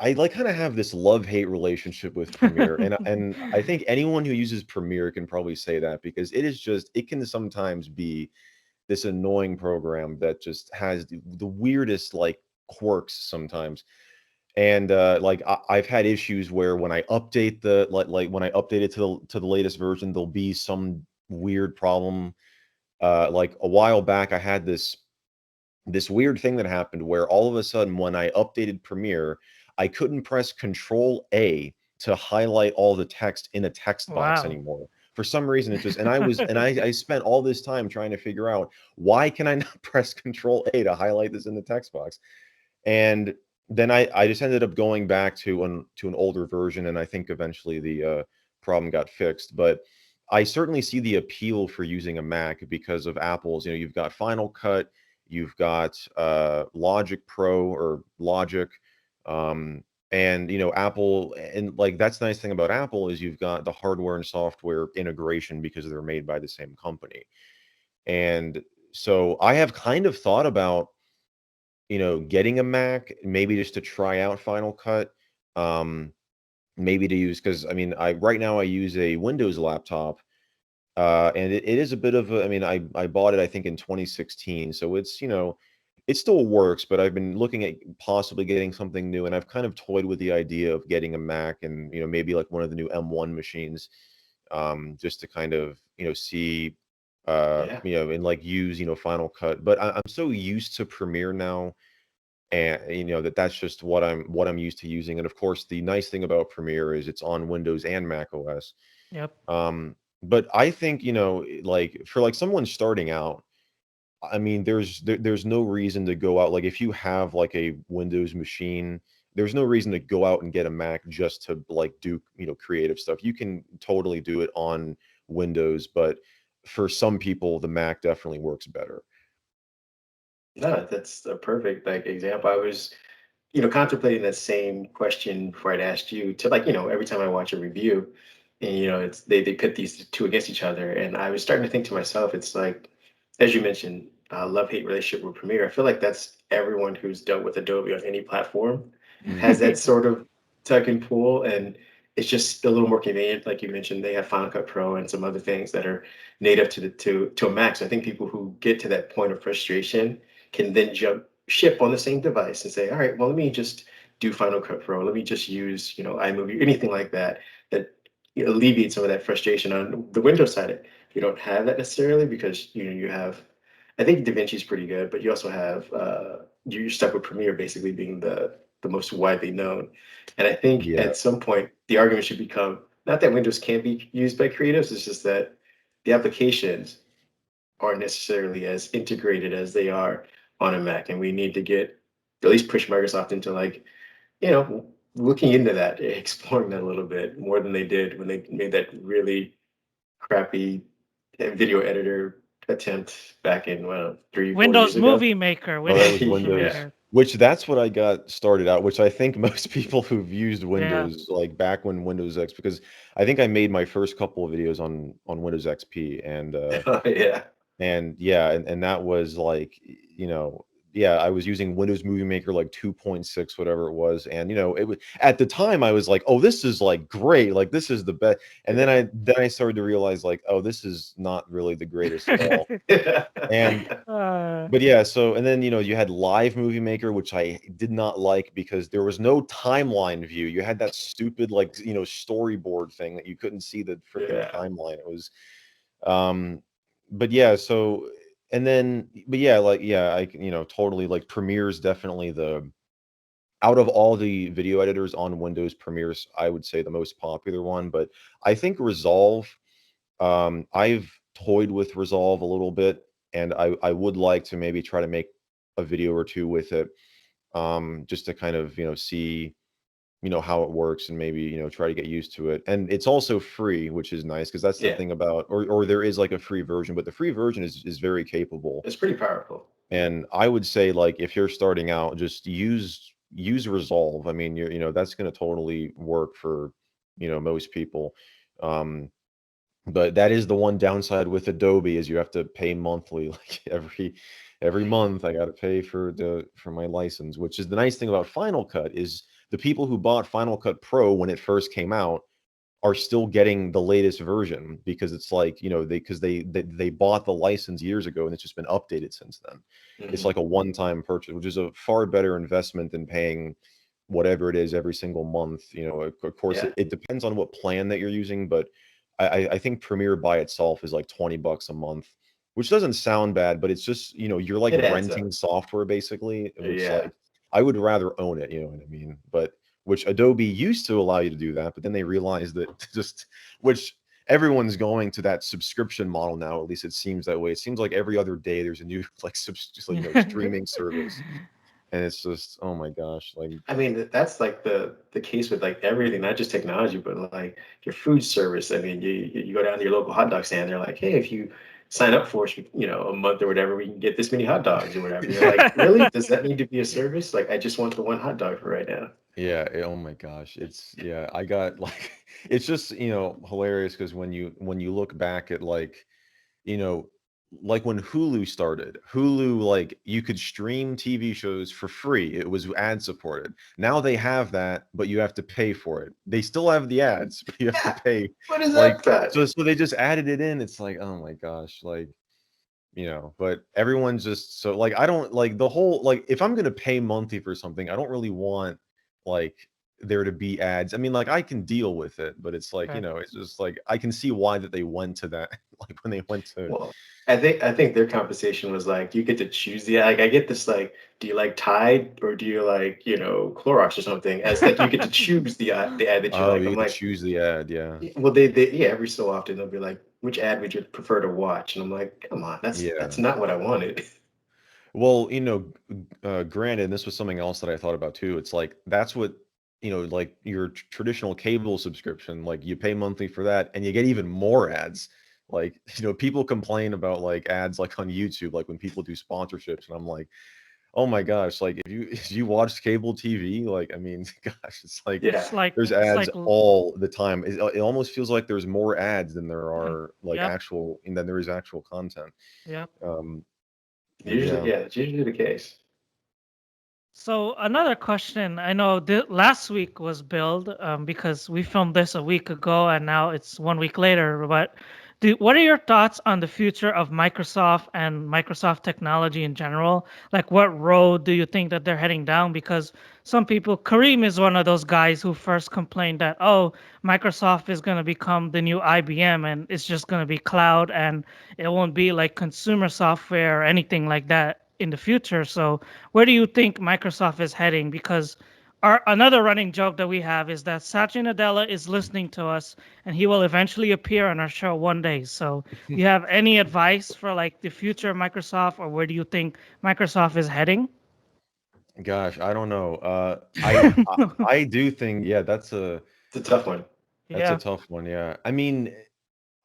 I like kind of have this love-hate relationship with Premiere, and I think anyone who uses Premiere can probably say that, because it can sometimes be this annoying program that just has the weirdest like quirks sometimes. And like I've had issues where when I update when I update it to the latest version, there'll be some weird problem. Like a while back, I had this weird thing that happened where all of a sudden when I updated Premiere, I couldn't press Control A to highlight all the text in a text box wow. anymore. For some reason, it just, and I spent all this time trying to figure out, why can I not press Control A to highlight this in the text box? And then I just ended up going back to an older version, and I think eventually the problem got fixed. But I certainly see the appeal for using a Mac because of Apple's. You've got Final Cut, you've got Logic Pro or Logic, um, and Apple, and like that's the nice thing about Apple is you've got the hardware and software integration because they're made by the same company. And so I have kind of thought about getting a Mac, maybe just to try out Final Cut, um, maybe to use, because I mean, I right now I use a Windows laptop, And it is a bit of a, I mean, I bought it, I think, in 2016. So it's, it still works, but I've been looking at possibly getting something new. And I've kind of toyed with the idea of getting a Mac and, maybe like one of the new M1 machines, just to kind of, see, Yeah. and like use, Final Cut. But I'm so used to Premiere now, and that's just what I'm used to using. And of course, the nice thing about Premiere is it's on Windows and Mac OS. Yep. But I think, like for like someone starting out, I mean, there's no reason to go out, like if you have like a Windows machine, there's no reason to go out and get a Mac just to like do, creative stuff. You can totally do it on Windows, but for some people, the Mac definitely works better. No, that's a perfect like example. I was, contemplating that same question before I'd asked you to like, every time I watch a review and it's they pit these two against each other. And I was starting to think to myself, it's like, as you mentioned, love-hate relationship with Premiere. I feel like that's everyone who's dealt with Adobe on any platform has Mhm. that sort of tug and pull. And it's just a little more convenient. Like you mentioned, they have Final Cut Pro and some other things that are native to to a Mac. So I think people who get to that point of frustration can then jump ship on the same device and say, all right, well, let me just do Final Cut Pro. Let me just use, iMovie, anything like that, that alleviates some of that frustration on the Windows side. You don't have that necessarily because, you have, I think DaVinci is pretty good, but you also have, you're stuck with Premiere basically being the most widely known. And I think Yeah. at some point, the argument should become not that Windows can't be used by creatives, it's just that the applications aren't necessarily as integrated as they are on a Mac, and we need to get at least push Microsoft into like looking into that, exploring that a little bit more than they did when they made that really crappy video editor attempt back in 3-4 years Windows ago. Movie Maker. Oh, that Windows was Movie Windows, Yeah, Maker. which that's what I got started out, which I think most people who've used Yeah. Windows, like back when Windows X, because I think I made my first couple of videos on Windows XP, yeah, and yeah, and that was like, yeah, I was using Windows Movie Maker like 2.6, whatever it was. And it was at the time I was like, oh, this is like great, like this is the best. And then yeah. I started to realize like, oh, this is not really the greatest at all. And uh, but yeah, so and then you had Live Movie Maker, which I did not like because there was no timeline view. You had that stupid like storyboard thing that you couldn't see the freaking Yeah, timeline. It was um but yeah, so and then but yeah, like yeah, I totally like Premiere's definitely the out of all the video editors on Windows, Premiere's I would say the most popular one, but I think Resolve, I've toyed with Resolve a little bit, and I would like to maybe try to make a video or two with it, just to kind of see how it works and maybe try to get used to it. And it's also free, which is nice because that's the yeah. thing about, or there is like a free version, but the free version is very capable. It's pretty powerful. And I would say like if you're starting out, just use Resolve. I mean, that's going to totally work for most people. Um, but that is the one downside with Adobe is you have to pay monthly, like every month I got to pay for my license, which is the nice thing about Final Cut is the people who bought Final Cut Pro when it first came out are still getting the latest version because it's like, they bought the license years ago and it's just been updated since then. It's Mhm. like a one-time purchase, which is a far better investment than paying whatever it is every single month. Of course, Yeah, it depends on what plan that you're using, but I think Premiere by itself is like $20 a month, which doesn't sound bad, but it's just, you're like it adds up. renting software basically, which Yeah, like I would rather own it, you know what I mean? But which Adobe used to allow you to do that, but then they realized that just which everyone's going to that subscription model now. At least it seems that way. It seems like every other day there's a new like just like, streaming service, and it's just oh my gosh, like I mean, that's like the case with like everything, not just technology, but like your food service. I mean, you go down to your local hot dog stand, they're like, hey, if you sign up for us, a month or whatever, we can get this many hot dogs or whatever. You're like, really? Does that need to be a service? Like, I just want the one hot dog for right now. yeah, oh my gosh, it's yeah. I got like it's just hilarious because when you look back at like you know like when Hulu started, Hulu, like you could stream TV shows for free. It was ad supported. Now they have that, but you have to pay for it. They still have the ads, but you have to Yeah. pay. What is Like, that about? so they just added it in. It's like, oh my gosh, like, but everyone's just so like, I don't like the whole, like, if I'm gonna pay monthly for something, I don't really want like there to be ads. I mean, like I can deal with it, but it's like, Okay. it's just like I can see why that they went to that, like when they went to. Well, I think their conversation was like, you get to choose the like. I get this like, do you like Tide or do you like Clorox or something? As like you get to choose the ad that you Oh, like. you I'm get to like, choose the ad, yeah. well, they yeah, every so often they'll be like, which ad would you prefer to watch? And I'm like, come on, that's Yeah. not what I wanted. Well, granted, this was something else that I thought about too. It's like that's what, like your traditional cable subscription, like you pay monthly for that and you get even more ads. Like, people complain about like ads like on YouTube, like when people do sponsorships, and I'm like, oh my gosh, like if you if you watch cable TV, like I mean, gosh, it's like Yeah, there's it's ads like all the time. It almost feels like there's more ads than there mhm. are like Yep. actual, and then there is actual content. Yep. Um, but usually, yeah. yeah, it's usually the case. So another question, I know last week was billed because we filmed this a week ago and now it's 1 week later. But what are your thoughts on the future of Microsoft and Microsoft technology in general? Like, what road do you think that they're heading down? Because some people, Kareem is one of those guys who first complained that, oh, Microsoft is going to become the new IBM and it's just going to be cloud and it won't be like consumer software or anything like that in the future. So where do you think Microsoft is heading? Because another running joke that we have is that Satya Nadella is listening to us, and he will eventually appear on our show one day. So, do you have any advice for like the future of Microsoft, or where do you think Microsoft is heading? Gosh, I don't know. I do think, yeah, It's a tough one. that's a Yeah, tough one. Yeah, I mean,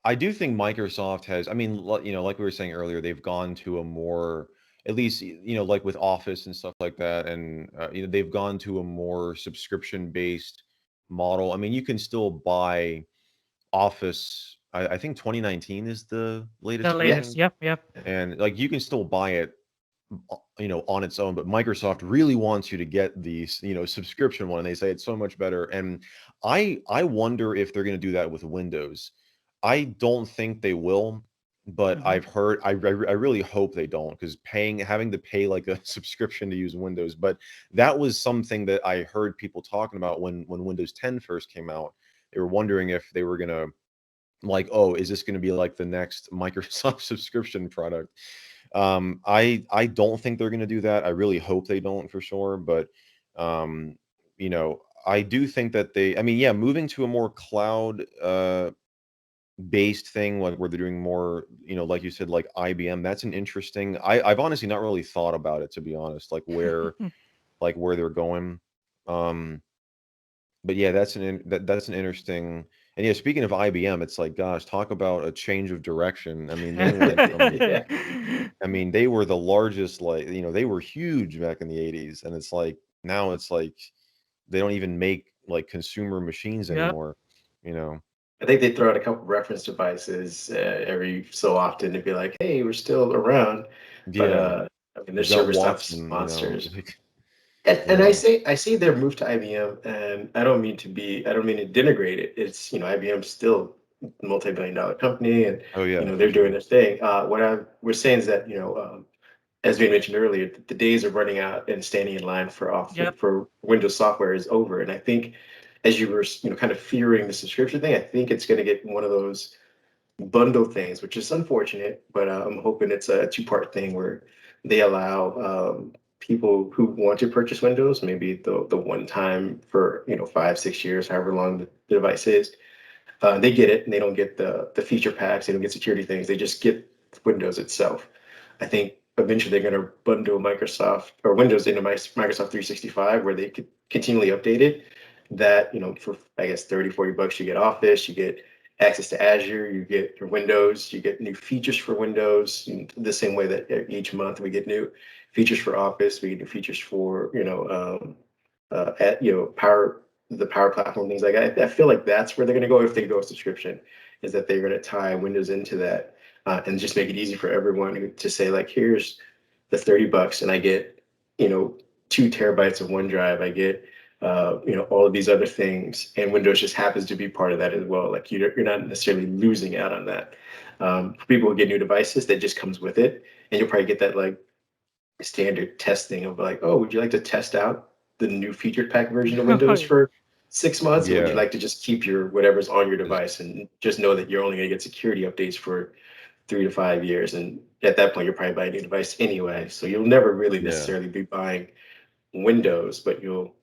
I do think Microsoft has. I mean, like we were saying earlier, they've gone to a more, at least like with Office and stuff like that, and they've gone to a more subscription based model. I mean, you can still buy Office. I think 2019 is the the latest Yeah, latest. version, Yep, yep. and like you can still buy it on its own, but Microsoft really wants you to get the subscription one, and they say it's so much better. And I wonder if they're going to do that with Windows. I don't think they will, but Hmm. I've heard, I really hope they don't, because having to pay like a subscription to use Windows. But that was something that I heard people talking about when Windows 10 first came out. They were wondering if they were gonna, like, oh, is this going to be like the next Microsoft subscription product? I don't think they're going to do that. I really hope they don't, for sure. But um, I do think that I mean, yeah, moving to a more cloud based thing, like where they're doing more, like you said, like IBM. That's an interesting. I've honestly not really thought about it, to be honest, like where they're going. Um, but yeah, that's an interesting. And yeah, speaking of IBM, it's like, gosh, talk about a change of direction. I mean, they went from, yeah. I mean, they were the largest, like, they were huge back in the 80s. And it's like, now it's like, they don't even make like consumer machines Yep. anymore, you know? I think they throw out a couple reference devices every so often to be like, hey, we're still around. But Yeah. I mean, their You've got server stuff's Watson, monsters. like, And yeah. I see their move to IBM, and I don't mean to denigrate it. It's IBM's still a multi-billion-dollar company, and Oh, yeah, for they're doing sure. their thing. What we're saying is that as we mentioned earlier, the days of running out and standing in line Yep. for Windows software is over. And I think, as you were kind of fearing the subscription thing, I think it's going to get one of those bundle things, which is unfortunate. But I'm hoping it's a two-part thing where they allow people who want to purchase Windows, maybe the one time for 5 6 years, however long the device is, they get it and they don't get the feature packs, they don't get security things, they just get Windows itself. I think eventually they're going to bundle Microsoft or Windows into Microsoft 365 where they could continually update it. That, for I guess $30 40 you get Office, you get access to Azure, you get your Windows, you get new features for Windows, the same way that each month we get new features for Office, we get new features for, Power, the Power Platform, things like that. I feel like that's where they're going to go if they go subscription, is that they're going to tie Windows into that. and just make it easy for everyone to say like, here's the $30 and I get, 2 terabytes of OneDrive. I get, all of these other things, and Windows just happens to be part of that as well. Like you're not necessarily losing out on that. For people who get new devices, that just comes with it, and you'll probably get that like standard testing of like, oh, would you like to test out the new featured pack version of Oh, Windows for 6 months, or would you Yeah. like to just keep your whatever's on your device and just know that you're only going to get security updates for 3 to 5 years? And at that point, you're probably buying a new device anyway, so you'll never really Yeah. necessarily be buying Windows, but you'll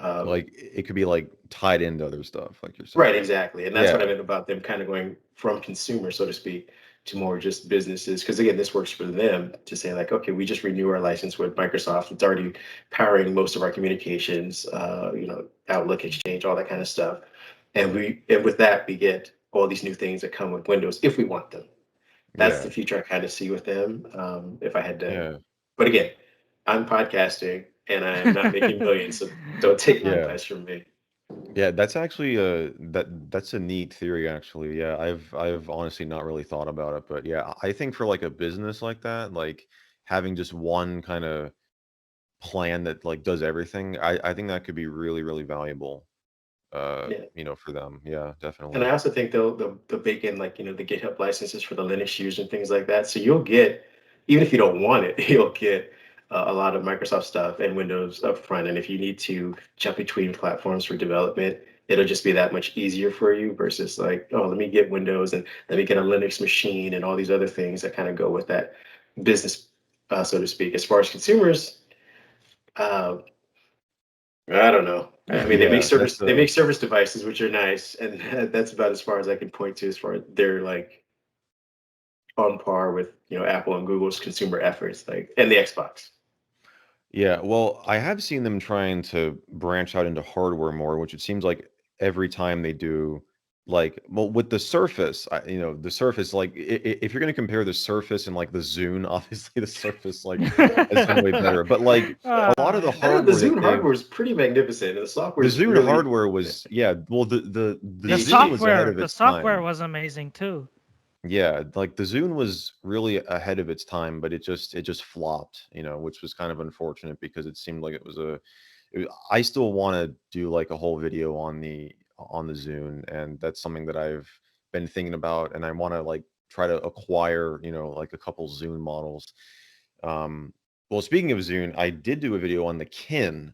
Like it could be like tied into other stuff, like you're saying. right, exactly. And that's what I Yeah. meant about them kind of going from consumer, so to speak, to more just businesses. Because again, this works for them to say, like, okay, we just renew our license with Microsoft. It's already powering most of our communications, Outlook, Exchange, all that kind of stuff. And with that, we get all these new things that come with Windows if we want them. That's Yeah. the future I kind of see with them. If I had to, Yeah. but again, I'm podcasting and I am not making millions, so don't take the Yeah. advice from me. Yeah, that's actually that's a neat theory actually. Yeah, I've honestly not really thought about it, but yeah, I think for like a business like that, like having just one kind of plan that like does everything, I think that could be really, really valuable Yeah. for them. Yeah, And I definitely. also think they'll bake in like the GitHub licenses for the Linux users and things like that. So you'll get, even if you don't want it, you'll get a lot of Microsoft stuff and Windows up front. And if you need to jump between platforms for development, it'll just be that much easier for you versus like, oh, let me get Windows and let me get a Linux machine and all these other things that kind of go with that business, so to speak. As far as consumers, uh, I don't know. I mean, they make Yeah, service that's they make service devices, which are nice, and that's about as far as I can point to as far as they're like on par with Apple and Google's consumer efforts, like and the Xbox. yeah, well, I have seen them trying to branch out into hardware more, which it seems like every time they do, like, well, with the Surface, the Surface, like, if you're going to compare the Surface and like the Zune, obviously the Surface, like, has done way better. But like a lot of the Ah, I know the hardware that Zune they've, hardware is pretty magnificent, and the software the is Zune really hardware was, yeah, well, the the Zune HD. was ahead software, of the its software time. was amazing too. Yeah, like the Zune was really ahead of its time, but it just flopped, which was kind of unfortunate because it seemed like I still want to do like a whole video on the Zune, and that's something that I've been thinking about, and I want to like try to acquire, like a couple Zune models. Um, well, speaking of Zune, I did do a video on the Kin,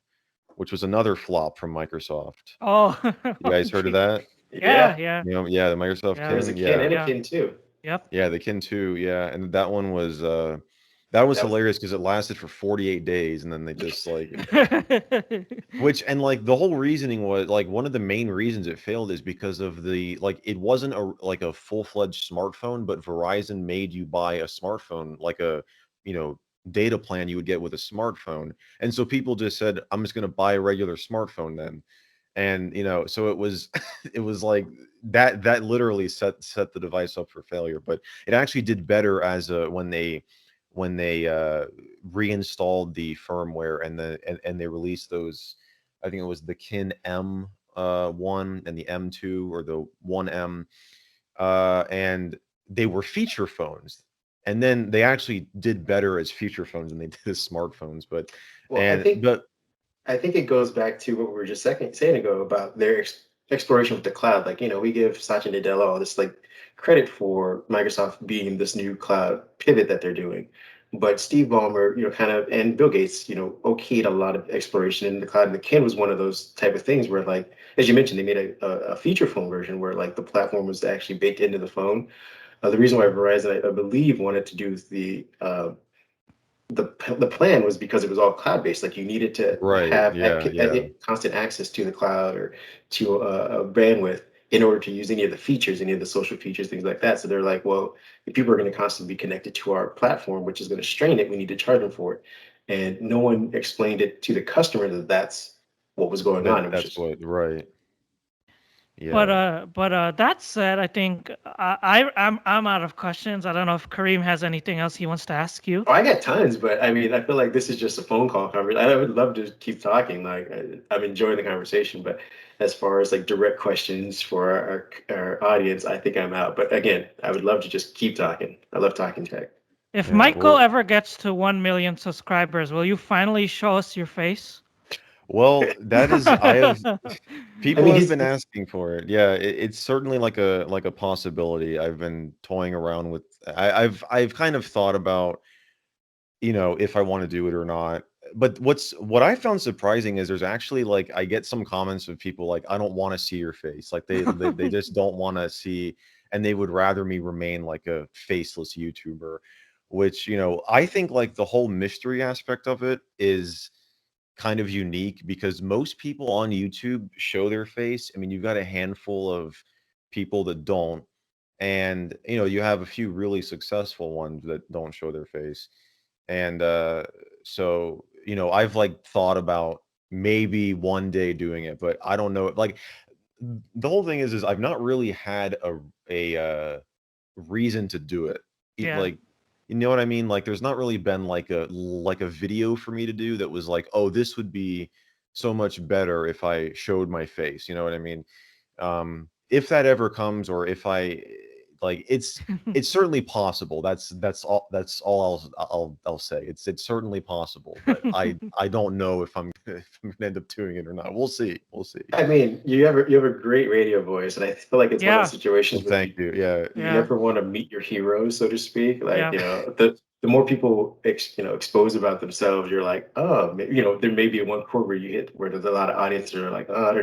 which was another flop from Microsoft. Oh, You guys heard of that? yeah, Yeah, yeah, Yeah, the Microsoft yeah, there was a Kin. Kin Yeah, and a yeah, Kin too. yep. yeah, the Kin 2, yeah, and that was That was hilarious because it lasted for 48 days, and then they just like and like the whole reasoning was like one of the main reasons it failed is because of the like it wasn't a full-fledged smartphone, but Verizon made you buy a smartphone like a you know data plan you would get with a smartphone, and so people just said, I'm just going to buy a regular smartphone then. And so it was it was like that literally set the device up for failure. But it actually did better as when they reinstalled the firmware, and they released those. I think it was the Kin M 1 and the M2, or the 1M, and they were feature phones, and then they actually did better as feature phones than they did as smartphones. But well. I and think but I think it goes back to what we were just saying ago about their exploration with the cloud. Like, we give Satya Nadella all this like credit for Microsoft being this new cloud pivot that they're doing. But Steve Ballmer, kind of, and Bill Gates, okayed a lot of exploration in the cloud. And the Kin was one of those type of things where, like, as you mentioned, they made a feature phone version where like the platform was actually baked into the phone. The reason why Verizon, I believe, wanted to do the plan was because it was all cloud based. Like you needed to right, have yeah, yeah, constant access to the cloud or to a bandwidth in order to use any of the features, any of the social features, things like that. So they're like, well, if people are going to constantly be connected to our platform, which is going to strain it, we need to charge them for it. And no one explained it to the customer that that's what was going on. It was that's just what, right. Yeah. That said, I think I'm out of questions. I don't know if Kareem has anything else he wants to ask you. Oh, I got tons, but I mean, I feel like this is just a phone call conversation. I would love to keep talking. Like, I'm enjoying the conversation, but as far as like direct questions for our audience, I think I'm out. But again, I would love to just keep talking. I love talking tech. If Yeah. Michael ever gets to 1 million subscribers, will you finally show us your face? Well, that is, I have I people mean, have he's been asking for it. Yeah, it's certainly like a possibility. I've been toying around with. I've kind of thought about, if I want to do it or not. But what I found surprising is there's actually, like, I get some comments of people like, I don't want to see your face. Like they just don't want to see, and they would rather me remain like a faceless YouTuber, which, I think like the whole mystery aspect of it is kind of unique because most people on YouTube show their face. I mean, you've got a handful of people that don't, and you have a few really successful ones that don't show their face. And so I've like thought about maybe one day doing it, but I don't know. Like the whole thing is I've not really had a reason to do it. Yeah. Like, you know what I mean? Like, there's not really been like a video for me to do that was like, oh, this would be so much better if I showed my face. You know what I mean? If that ever comes, or if I like, it's certainly possible. That's all I'll say. It's certainly possible, but I don't know if I'm if I'm gonna end up doing it or not. We'll see. We'll see. I mean, you have a great radio voice, and I feel like it's one of those Yeah. Well, situations where thank you. Yeah. you Yeah. never want to meet your heroes, so to speak. Like, Yeah. the more people expose about themselves, you're like, oh, there may be one chord where you hit where there's a lot of audience that are like, oh, I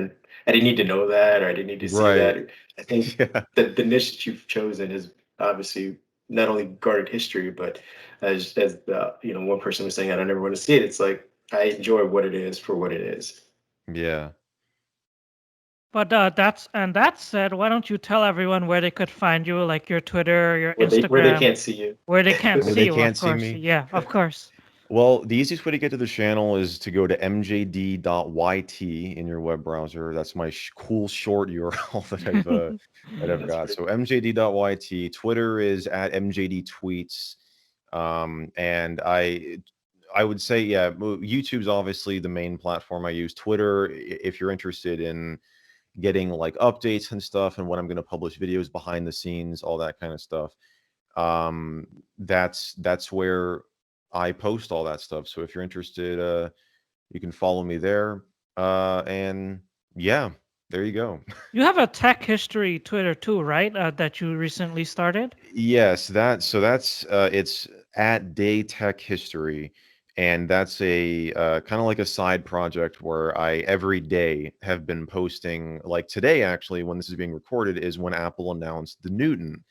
didn't need to know that, or I didn't need to see Right. that. I think Yeah. the niche that you've chosen is obviously not only garnered history, but as the one person was saying, I don't ever want to see it. It's like I enjoy what it is for what it is. Yeah. But that said, why don't you tell everyone where they could find you, like your Twitter, your Where they Instagram, can't see you. where they can't Where see they you, of can't see course. me. Yeah, of course. Well, the easiest way to get to the channel is to go to mjd.yt in your web browser. That's my cool short URL that I've That's got. pretty. So mjd.yt. Twitter is at mjdtweets. And I would say, yeah, YouTube's obviously the main platform I use. Twitter, if you're interested in getting like updates and stuff, and when I'm going to publish videos behind the scenes, all that kind of stuff, that's where I post all that stuff. So if you're interested, you can follow me there. And yeah, there you go. You have a tech history Twitter too, right? That you recently started. Yes, that's it's at Day Tech History, and that's a kind of like a side project where I every day have been posting. Like today, actually, when this is being recorded, is when Apple announced the Newton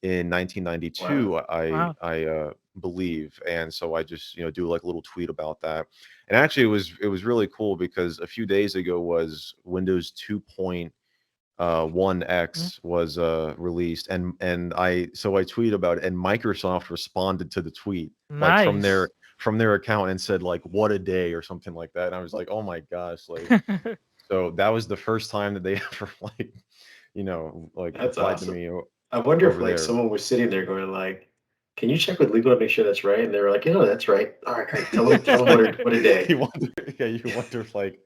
in Wow. 1992, I Wow. I believe, and so I just do like a little tweet about that. And actually, it was really cool because a few days ago was Windows 2.1x was released, and I tweeted about it, and Microsoft responded to the tweet like from their Nice. from their account and said like, what a day, or something like that. And I was like, oh my gosh, like, so that was the first time that they ever like like That's replied to awesome. me I wonder if over like there. someone was sitting there going like, "Can you check with legal to make sure that's right?" And they were like, that's right. All right. Tell them what a day." You wonder, yeah, you wonder if like,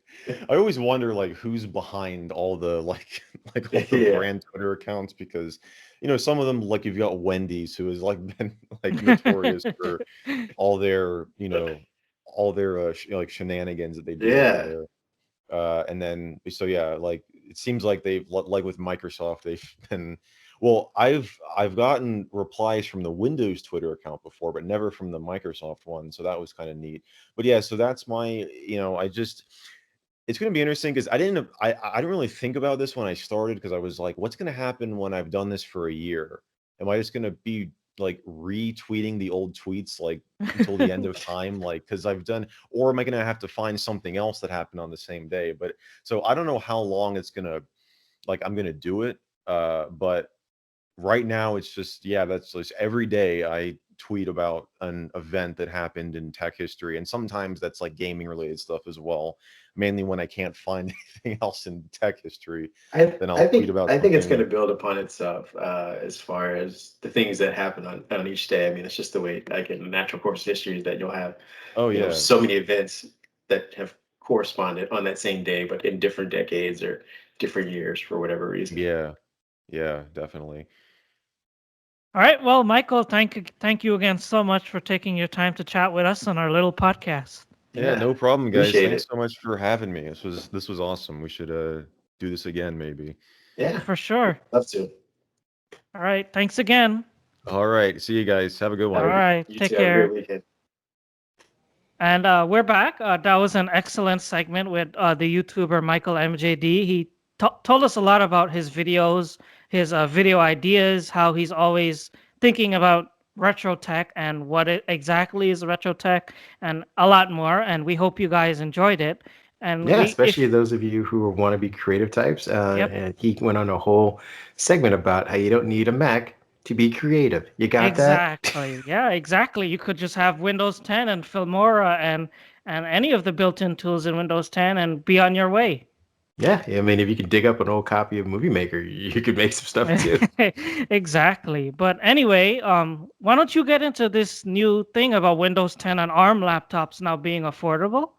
I always wonder like who's behind all the like like all the Yeah. brand Twitter accounts, because some of them, like, you've got Wendy's, who has like been like notorious for all their like shenanigans that they do over Yeah. there. And then so yeah, like it seems like they've like with Microsoft, they've been, well, I've gotten replies from the Windows Twitter account before, but never from the Microsoft one. So that was kind of neat. But yeah, so that's my, I just, it's going to be interesting because I didn't really think about this when I started, because I was like, what's going to happen when I've done this for a year? Am I just going to be like retweeting the old tweets like until the end of time, like, because I've done, or am I going to have to find something else that happened on the same day? But so I don't know how long it's going to, like, I'm going to do it. But right now it's just, yeah, that's just every day I tweet about an event that happened in tech history, and sometimes that's like gaming related stuff as well. Mainly when I can't find anything else in tech history, then I'll tweet about I think it's going to something. build upon itself as far as the things that happen on each day. I mean, it's just the way, like in the natural course history, that you'll have, Oh yeah, so many events that have corresponded on that same day, but in different decades or different years for whatever reason. yeah, yeah, definitely. All right. Well, Michael, thank you again so much for taking your time to chat with us on our little podcast. Yeah, Yeah, no problem, guys. appreciate Thanks it. so much for having me. This was awesome. We should do this again maybe. Yeah, For sure. love to. All right. Thanks again. All right, see you guys. Have a good All one. right. You Take too. Have a great care. weekend. And we're back. That was an excellent segment with the YouTuber Michael MJD. He told us a lot about his videos, his video ideas, how he's always thinking about retro tech and what it exactly is retro tech, and a lot more. And we hope you guys enjoyed it. And Yeah, we, especially if those of you who want to be creative types. Yep, And he went on a whole segment about how you don't need a Mac to be creative. You got that? exactly, yeah, exactly. You could just have Windows 10 and Filmora and any of the built-in tools in Windows 10 and be on your way. Yeah, I mean, if you could dig up an old copy of Movie Maker, you could make some stuff too. Exactly. But anyway, why don't you get into this new thing about Windows 10 and ARM laptops now being affordable?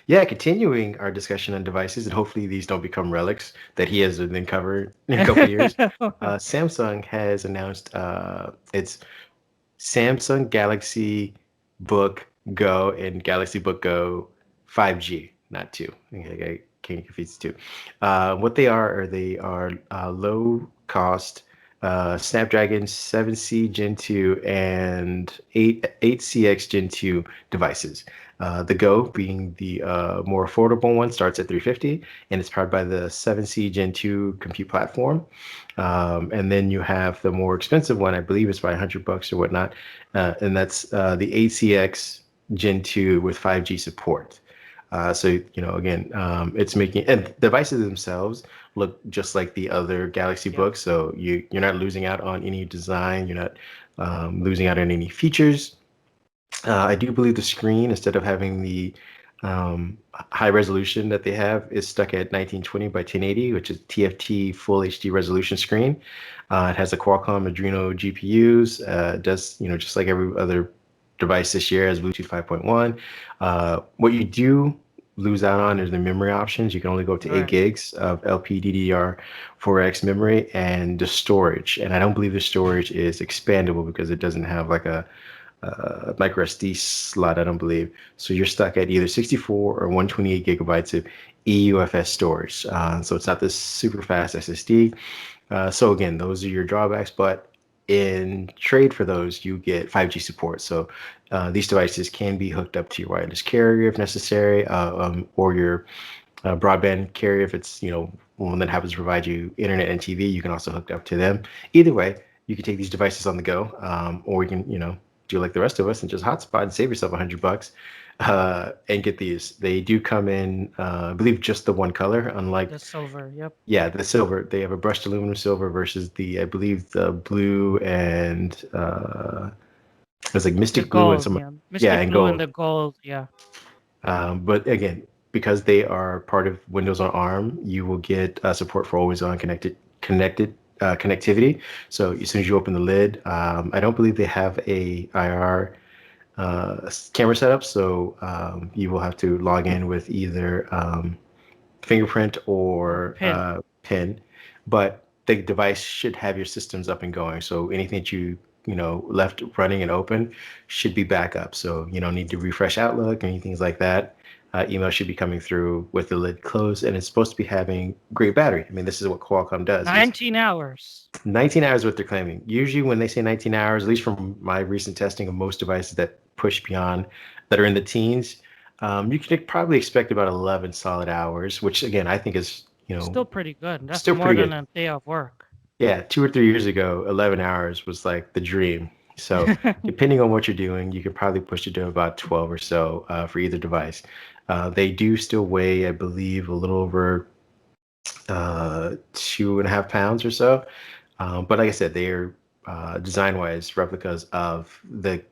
Yeah, continuing our discussion on devices, and hopefully these don't become relics that he has then covered in a couple of years. Samsung has announced its Samsung Galaxy Book Go and Galaxy Book Go 5G, not 2. Okay, I can't confuse the two. What they are low cost Snapdragon 7C Gen 2 and 8CX Gen 2 devices. The Go being the more affordable one starts at 350 and it's powered by the 7C Gen 2 compute platform. And then you have the more expensive one, I believe it's by $100 or whatnot, and that's the ACX Gen 2 with 5G support. So again, it's making and devices themselves look just like the other Galaxy Yep. Books. So you're not losing out on any design. You're not losing out on any features. I do believe the screen, instead of having the high resolution that they have, is stuck at 1920 by 1080, which is TFT Full HD resolution screen. It has a Qualcomm Adreno GPUs. It does, just like every other device this year, has Bluetooth 5.1. What you do lose out on is the memory options. You can only go up to 8 Right. gigs of LPDDR4X memory and the storage. And I don't believe the storage is expandable because it doesn't have like a micro SD slot, I don't believe. So you're stuck at either 64 or 128 gigabytes of EUFS storage. So it's not this super fast SSD. So again, those are your drawbacks, but in trade for those, you get 5G support. So these devices can be hooked up to your wireless carrier if necessary, or your broadband carrier if it's one that happens to provide you internet and TV. You can also hook up to them. Either way, you can take these devices on the go, or you can do like the rest of us and just hotspot and save yourself $100 and get these. They do come in, I believe, just the one color, unlike The silver. Yep. the silver. They have a brushed aluminum silver versus I believe, the blue and it's like The Mystic Blue and gold. some, Yeah. Mystic and blue and gold. the gold. Yeah. But again, because they are part of Windows on ARM, you will get support for always on connectivity. So as soon as you open the lid, I don't believe they have a IR camera setup, so you will have to log in with either fingerprint Or or pin. PIN, but the device should have your systems up and going. So anything that left running and open should be back up. So you don't need to refresh Outlook or anything like that. Email should be coming through with the lid closed, and it's supposed to be having great battery. I mean, this is what Qualcomm does. 19 hours. 19 hours what they're claiming. Usually when they say 19 hours, at least from my recent testing of most devices that push beyond, that are in the teens, you can probably expect about 11 solid hours, which again, I think is, Still pretty good. That's still more pretty than good. a day of work. Yeah, 2 or 3 years ago, 11 hours was like the dream. So depending on what you're doing, you could probably push it to about 12 or so for either device. They do still weigh, I believe, a little over 2.5 pounds or so. But like I said, they are design-wise replicas of the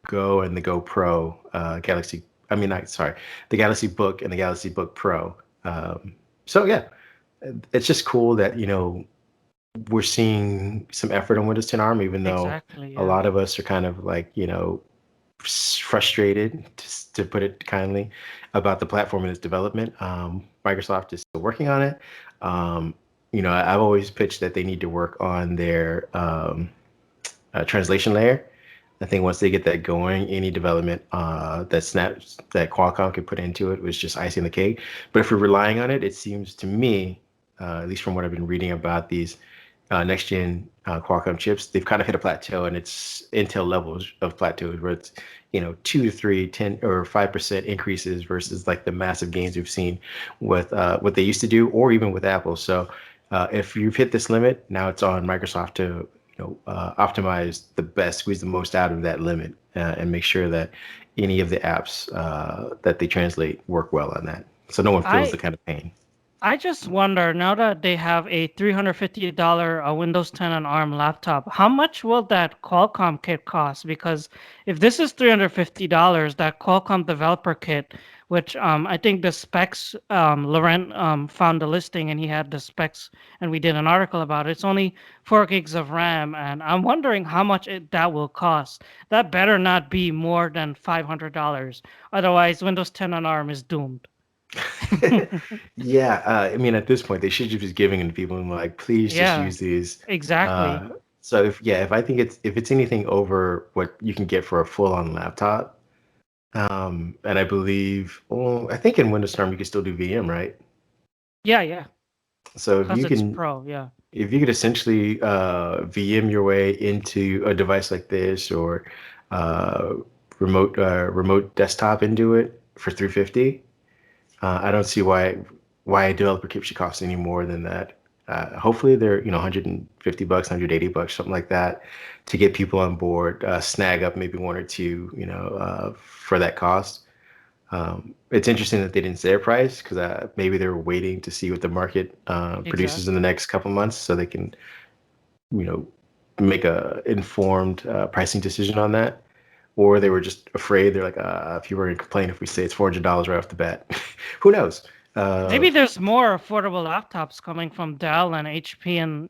Go and the Go Pro Galaxy. I mean, sorry, the Galaxy Book and the Galaxy Book Pro. So yeah, it's just cool that we're seeing some effort on Windows 10 ARM, even though Exactly. a Yeah. lot of us are kind of like frustrated, to put it kindly, about the platform and its development. Microsoft is still working on it. I've always pitched that they need to work on their translation layer. I think once they get that going, any development that Qualcomm could put into it was just icing the cake. But if we're relying on it, it seems to me, at least from what I've been reading about these next gen Qualcomm chips, they've kind of hit a plateau, and it's Intel levels of plateaus where it's 2 to 3, 10 or 5% increases versus like the massive gains we've seen with what they used to do, or even with Apple. So if you've hit this limit, now it's on Microsoft to optimize the best, squeeze the most out of that limit, and make sure that any of the apps that they translate work well on that, so no one feels the I kind of pain. I just wonder, now that they have a $350 Windows 10 on ARM laptop, how much will that Qualcomm kit cost? Because if this is $350, that Qualcomm developer kit, which I think the specs, Laurent found the listing and he had the specs, and we did an article about it. It's only 4 gigs of RAM, and I'm wondering how much that will cost. That better not be more than $500. Otherwise, Windows 10 on ARM is doomed. Yeah, I mean, at this point, they should just be giving them to people and like, please just Yeah, use these. exactly. So if I think if it's anything over what you can get for a full-on laptop, and I believe, I think in Windows Storm you can still do VM, right? Yeah, yeah. So Plus it's Pro, yeah. if you could essentially VM your way into a device like this, or uh, remote desktop into it for 350. I don't see why a developer kit should cost any more than that. Hopefully they're 150 bucks, 180 bucks, something like that, to get people on board. Snag up maybe one or two, for that cost. It's interesting that they didn't say a price, because maybe they were waiting to see what the market produces in the Exactly. next couple months, so they can you know make a informed pricing decision on that. Or they were just afraid. They're like, if you were going to complain if we say it's $400 right off the bat. Who knows? Maybe there's more affordable laptops coming from Dell and HP and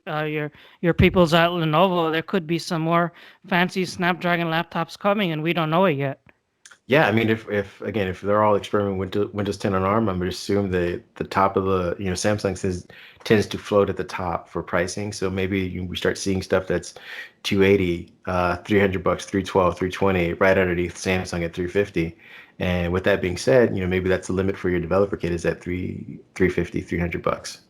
your peoples at Lenovo. There could be some more fancy Snapdragon laptops coming, and we don't know it yet. Yeah, I mean, if they're all experimenting with Windows 10 on ARM, I'm going to assume the top of the, Samsung tends to float at the top for pricing. So maybe we start seeing stuff that's 280, 300 bucks, 312, 320, right underneath Samsung at 350. And with that being said, maybe that's the limit for your developer kit, is at 350, 300 bucks.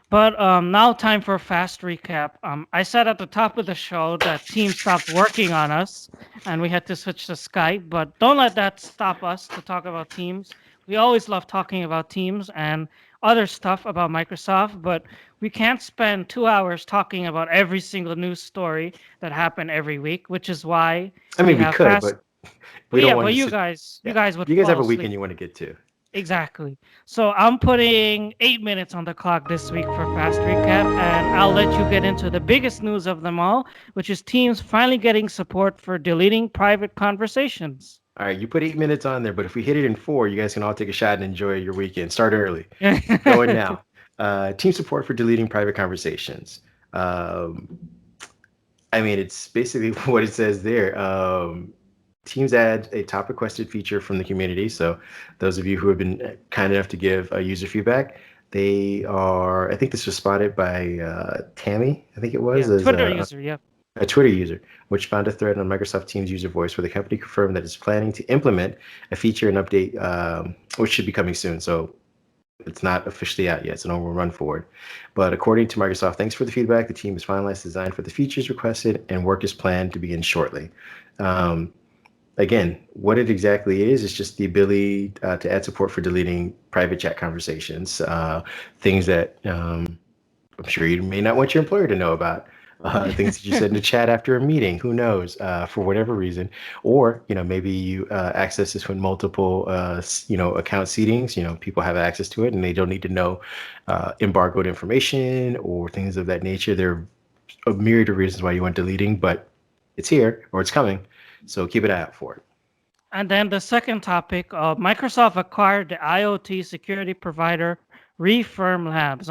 But now time for a fast recap. I said at the top of the show that Teams stopped working on us and we had to switch to Skype, but don't let that stop us to talk about Teams. We always love talking about Teams and other stuff about Microsoft, but we can't spend 2 hours talking about every single news story that happened every week, which is why I we mean, we have could, fast. but we But don't yeah, want but to you sit. guys, you Yeah, guys would you guys fall have a asleep. weekend you want to get to. Exactly. So I'm putting 8 minutes on the clock this week for fast recap, and I'll let you get into the biggest news of them all, which is Teams finally getting support for deleting private conversations. All right, you put 8 minutes on there, but if we hit it in 4, you guys can all take a shot and enjoy your weekend. Start early. Going now. Team support for deleting private conversations. Um, I mean, it's basically what it says there. Teams add a top requested feature from the community. So those of you who have been kind enough to give user feedback, I think this was spotted by Tammy, I think it was, Yeah, as Twitter user. Yeah. a Twitter user, which found a thread on Microsoft Teams user voice where the company confirmed that it's planning to implement a feature and update, which should be coming soon. So it's not officially out yet. It's an overall run forward. But according to Microsoft, thanks for the feedback. The team has finalized design for the features requested, and work is planned to begin shortly. Um, Again, what it exactly is just the ability to add support for deleting private chat conversations, things that I'm sure you may not want your employer to know about. Things that you said in the chat after a meeting, who knows, for whatever reason. Or, maybe you access this with multiple, account seedings, people have access to it and they don't need to know embargoed information or things of that nature. They're a myriad of reasons why you went deleting, but it's here or it's coming. So keep an eye out for it. And then the second topic, Microsoft acquired the IoT security provider Refirm Labs.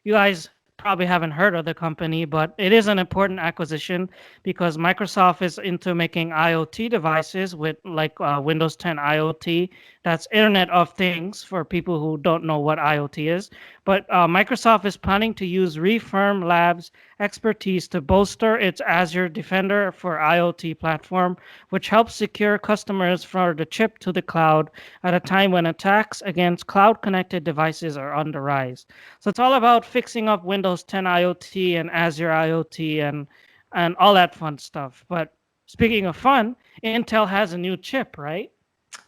You guys probably haven't heard of the company, but it is an important acquisition because Microsoft is into making IoT devices with like Windows 10 IoT. That's Internet of Things for people who don't know what IoT is. But Microsoft is planning to use Refirm Labs expertise to bolster its Azure Defender for IoT platform, which helps secure customers for the chip to the cloud at a time when attacks against cloud-connected devices are on the rise. So it's all about fixing up Windows 10 IoT and Azure IoT and all that fun stuff. But speaking of fun, Intel has a new chip, right?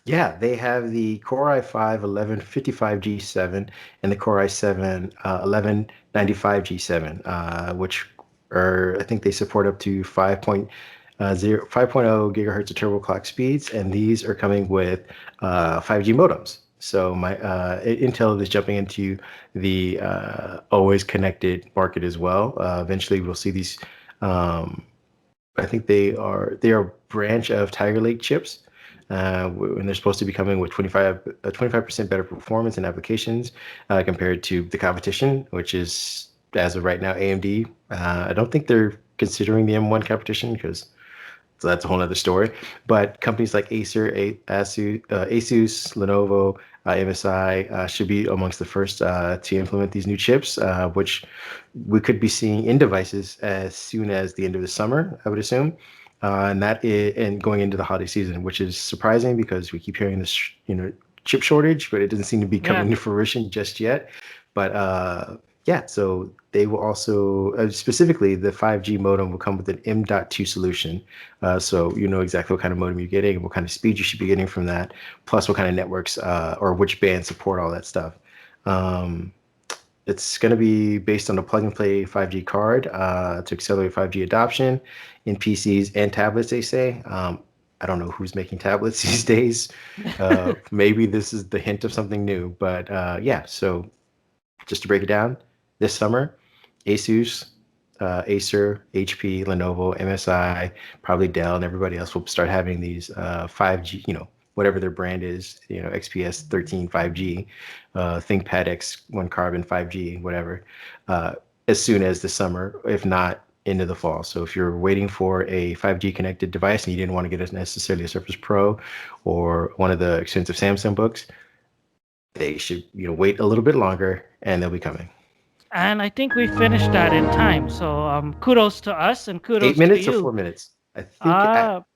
Yeah, they have the Core i5 1155G7 and the Core i7 1195G7, which are, I think they support up to 5.0 gigahertz of turbo clock speeds, and these are coming with 5G modems. So Intel is jumping into the always connected market as well. Eventually, we'll see these. I think they are a branch of Tiger Lake chips, and they're supposed to be coming with 25% better performance in applications compared to the competition, which is, as of right now, AMD. I don't think they're considering the M1 competition because so that's a whole other story. But companies like Acer, Asus, Lenovo, MSI should be amongst the first to implement these new chips, which we could be seeing in devices as soon as the end of the summer, I would assume. And going into the holiday season, which is surprising because we keep hearing this, chip shortage, but it doesn't seem to be coming to fruition just yet. But yeah, so they will also, specifically the 5G modem will come with an M.2 solution. So you know exactly what kind of modem you're getting and what kind of speed you should be getting from that, plus what kind of networks or which bands support all that stuff. It's going to be based on a plug-and-play 5G card to accelerate 5G adoption in PCs and tablets, they say. I don't know who's making tablets these days. Maybe this is the hint of something new. But yeah, so just to break it down, this summer, Asus, Acer, HP, Lenovo, MSI, probably Dell, and everybody else will start having these 5G, whatever their brand is, XPS 13 5G, ThinkPad X1 Carbon 5G, whatever, as soon as the summer, if not into the fall. So if you're waiting for a 5G connected device and you didn't want to get necessarily a Surface Pro or one of the expensive Samsung books, they should wait a little bit longer and they'll be coming. And I think we finished that in time. So kudos to us and kudos 8 minutes to or you. 4 minutes? I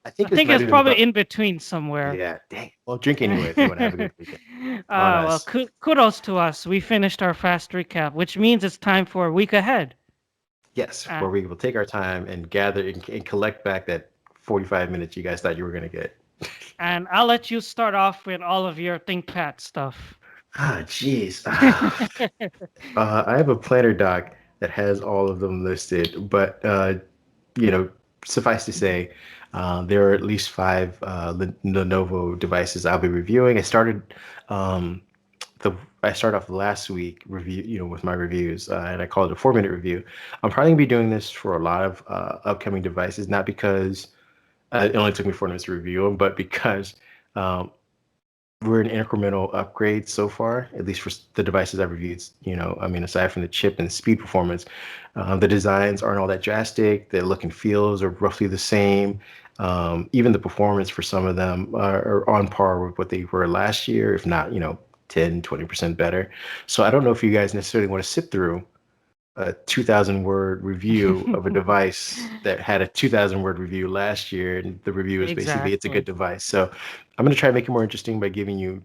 think it's probably in between somewhere. Yeah, dang. Well, drink anyway if you want to have a good weekend. Well, kudos to us. We finished our fast recap, which means it's time for a week ahead. Yes, where we will take our time and gather and collect back that 45 minutes you guys thought you were going to get. And I'll let you start off with all of your ThinkPad stuff. Jeez. I have a planner doc that has all of them listed, but suffice to say, there are at least 5 Lenovo devices I'll be reviewing. I started off last week review, with my reviews, and I call it a 4-minute review. I'm probably gonna be doing this for a lot of upcoming devices, not because it only took me 4 minutes to review them, but because we're an incremental upgrade so far, at least for the devices I've reviewed. Aside from the chip and speed performance, the designs aren't all that drastic. The look and feels are roughly the same. Even the performance for some of them are on par with what they were last year, if not, 10, 20% better. So I don't know if you guys necessarily want to sit through a 2,000 word review of a device that had a 2,000 word review last year, and the review is basically it's a good device. So I'm going to try to make it more interesting by giving you,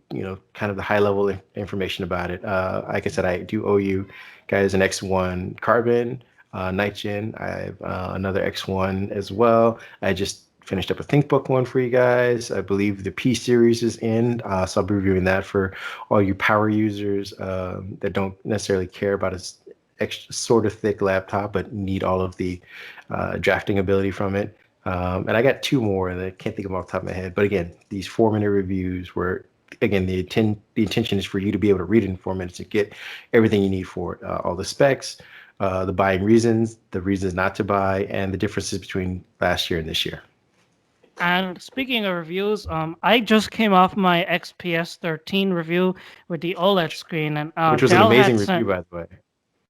kind of the high level information about it. Like I said, I do owe you guys an X1 Carbon Night Gen. I have another X1 as well. I just finished up a ThinkBook one for you guys. I believe the P series is in, so I'll be reviewing that for all you power users that don't necessarily care about its extra sort of thick laptop, but need all of the drafting ability from it. And I got 2 more that I can't think of off the top of my head. But again, these 4-minute reviews where, again, the intention is for you to be able to read it in 4 minutes and get everything you need for it, all the specs, the buying reasons, the reasons not to buy, and the differences between last year and this year. And speaking of reviews, I just came off my XPS 13 review with the OLED screen, and Which was an Dell amazing had review, sent, by the way.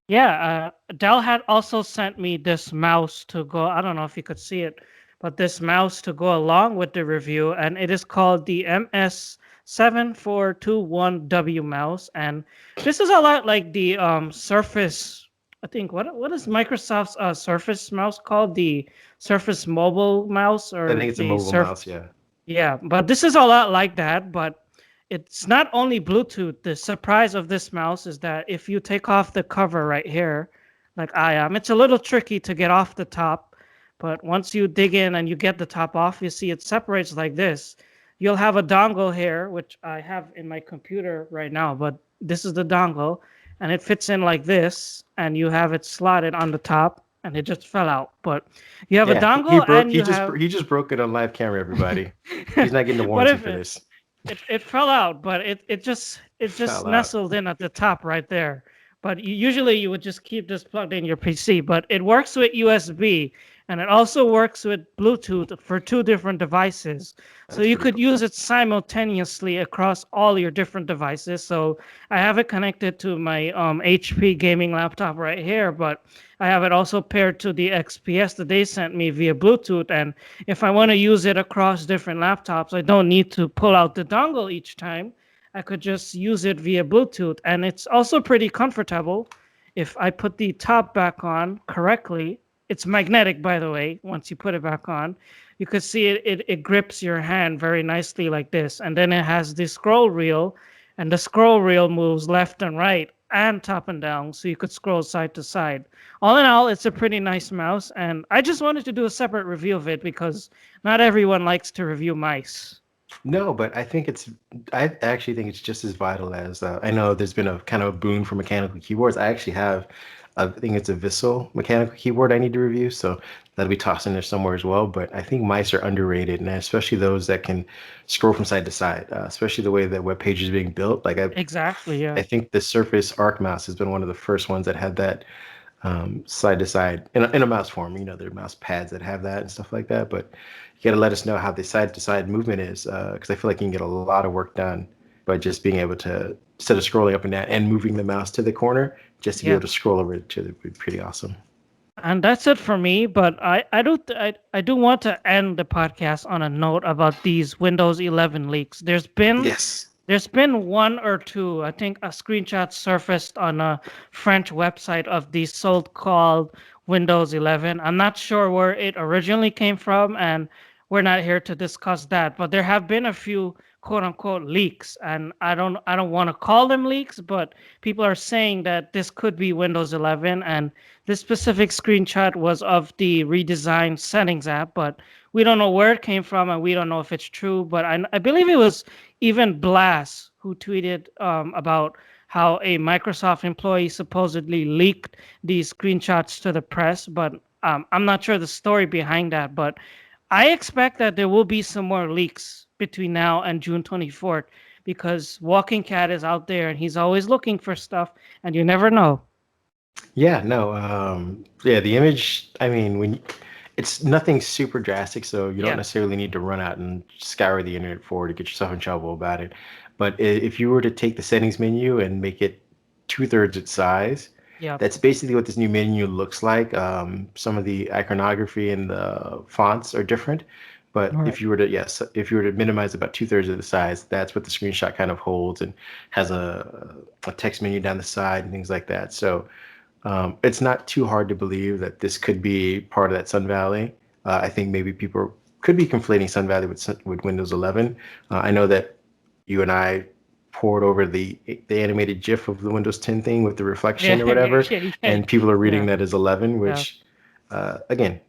yeah, Dell had also sent me this mouse to go. I don't know if you could see it, but this mouse to go along with the review, and it is called the MS7421W mouse, and this is a lot like the Surface. I think what is Microsoft's Surface mouse called? The Surface Mobile mouse I or think it's a the mobile Surf? mouse, yeah. Yeah, but this is a lot like that, but it's not only Bluetooth. The surprise of this mouse is that if you take off the cover right here, like I am, it's a little tricky to get off the top, but once you dig in and you get the top off, you see it separates like this. You'll have a dongle here, which I have in my computer right now, but this is the dongle, and it fits in like this, and you have it slotted on the top, and it just fell out. But you have a Yeah, he dongle, broke. and you have He just broke it on live camera. Everybody, he's not getting a what warranty if for this. it fell out, but it just Fell out. nestled in at the top right there. But usually you would just keep this plugged in your PC, but it works with USB and it also works with Bluetooth for two different devices. So That's you pretty could cool. use it simultaneously across all your different devices. So I have it connected to my HP gaming laptop right here, but I have it also paired to the XPS that they sent me via Bluetooth. And if I want to use it across different laptops, I don't need to pull out the dongle each time. I could just use it via Bluetooth. And it's also pretty comfortable. If I put the top back on correctly, it's magnetic, by the way, once you put it back on. You could see it grips your hand very nicely like this. And then it has the scroll wheel, and the scroll wheel moves left and right and top and down, so you could scroll side to side. All in all, it's a pretty nice mouse, and I just wanted to do a separate review of it because not everyone likes to review mice. No, but I think it's. I actually think it's just as vital as. I know there's been a kind of a boom for mechanical keyboards. I actually have. I think it's a Vissel mechanical keyboard I need to review, so that'll be tossed in there somewhere as well. But I think mice are underrated, and especially those that can scroll from side to side. Especially the way that web pages are being built. Like Exactly, I yeah. think the Surface Arc mouse has been one of the first ones that had that side to side in a mouse form. You know, there are mouse pads that have that and stuff like that. But you got to let us know how the side to side movement is, because I feel like you can get a lot of work done by just being able to, instead of scrolling up and down and moving the mouse to the corner, just to be Yeah. able to scroll over to it would be pretty awesome. And that's it for me. But I do want to end the podcast on a note about these Windows 11 leaks. Yes. There's been one or two. I think a screenshot surfaced on a French website of the so-called Windows 11. I'm not sure where it originally came from, and we're not here to discuss that. But there have been a few quote-unquote leaks, and I don't want to call them leaks, but people are saying that this could be Windows 11, and this specific screenshot was of the redesigned settings app, but we don't know where it came from, and we don't know if it's true. But I believe it was even Blass who tweeted about how a Microsoft employee supposedly leaked these screenshots to the press, but I'm not sure the story behind that. But I expect that there will be some more leaks between now and June 24th because Walking Cat is out there and he's always looking for stuff, and you never know. Yeah, no, yeah, the image, I mean, it's nothing super drastic, so you don't Yeah. necessarily need to run out and scour the internet for to get yourself in trouble about it. But if you were to take the settings menu and make it 2/3 its size, Yeah. that's basically what this new menu looks like. Some of the iconography and the fonts are different, but All right. if you were to minimize about 2/3 of the size, that's what the screenshot kind of holds and has a text menu down the side and things like that. So it's not too hard to believe that this could be part of that Sun Valley. I think maybe people could be conflating Sun Valley with Windows 11. I know that you and I poured over the animated GIF of the Windows 10 thing with the reflection or whatever, Yeah. and people are reading Yeah. that as 11, which again,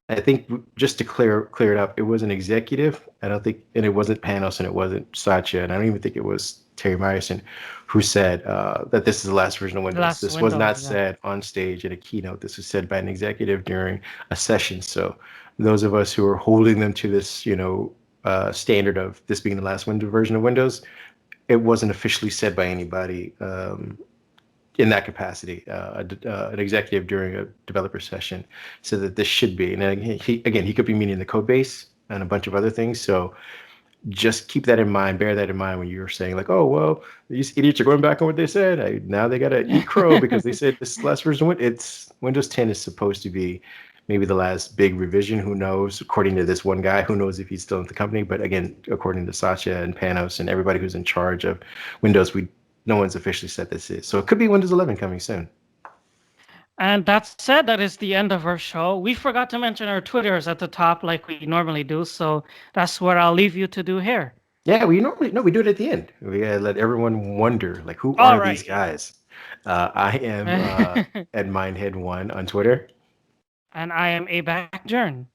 I think just to clear it up, it was an executive. I don't think, and it wasn't Panos and it wasn't Satya, and I don't even think it was Terry Myerson who said that this is the last version of Windows. Last This was not Windows, yeah. said on stage in a keynote. This was said by an executive during a session. So those of us who are holding them to this, standard of this being the last version of Windows, it wasn't officially said by anybody. in that capacity, an executive during a developer session, so that this should be. And he could be meaning the code base and a bunch of other things. So just keep that in mind, bear that in mind when you're saying like, oh, well, these idiots are going back on what they said. Now they got to eat crow because they said this last version. It's Windows 10 is supposed to be maybe the last big revision. Who knows? According to this one guy, who knows if he's still at the company? But again, according to Satya and Panos and everybody who's in charge of Windows, no one's officially said this is. So it could be Windows 11 coming soon. And that said, that is the end of our show. We forgot to mention our Twitters at the top like we normally do. So that's what I'll leave you to do here. Yeah, we do it at the end. We gotta let everyone wonder, like, who All are right. these guys? I am at Mindhead1 on Twitter. And I am ABACJern.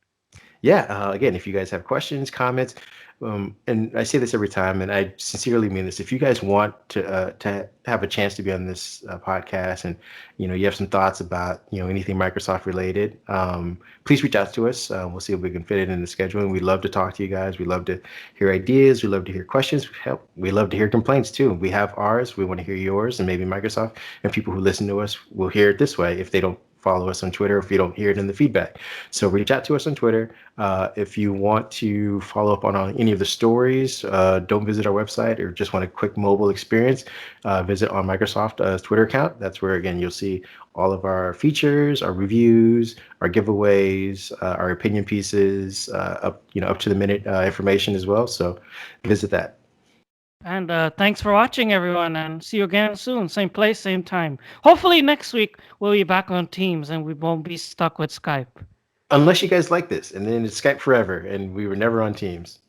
Yeah, again, if you guys have questions, comments, and I say this every time, and I sincerely mean this. If you guys want to have a chance to be on this podcast, and you have some thoughts about anything Microsoft related, please reach out to us. We'll see if we can fit it in the schedule. And we love to talk to you guys. We love to hear ideas. We love to hear questions. We love to hear complaints too. We have ours. We want to hear yours, and maybe Microsoft and people who listen to us will hear it this way if they don't follow us on Twitter, if you don't hear it in the feedback. So reach out to us on Twitter. If you want to follow up on any of the stories, don't visit our website, or just want a quick mobile experience, visit on Microsoft Twitter account. That's where, again, you'll see all of our features, our reviews, our giveaways, our opinion pieces, up to the minute information as well. So visit that. And thanks for watching, everyone, and see you again soon. Same place, same time. Hopefully next week we'll be back on Teams and we won't be stuck with Skype. Unless you guys like this, and then it's Skype forever, and we were never on Teams.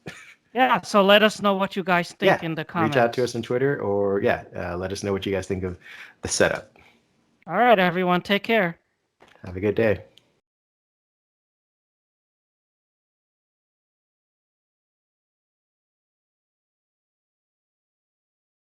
Yeah, so let us know what you guys think in the comments. Reach out to us on Twitter, or let us know what you guys think of the setup. All right, everyone, take care. Have a good day.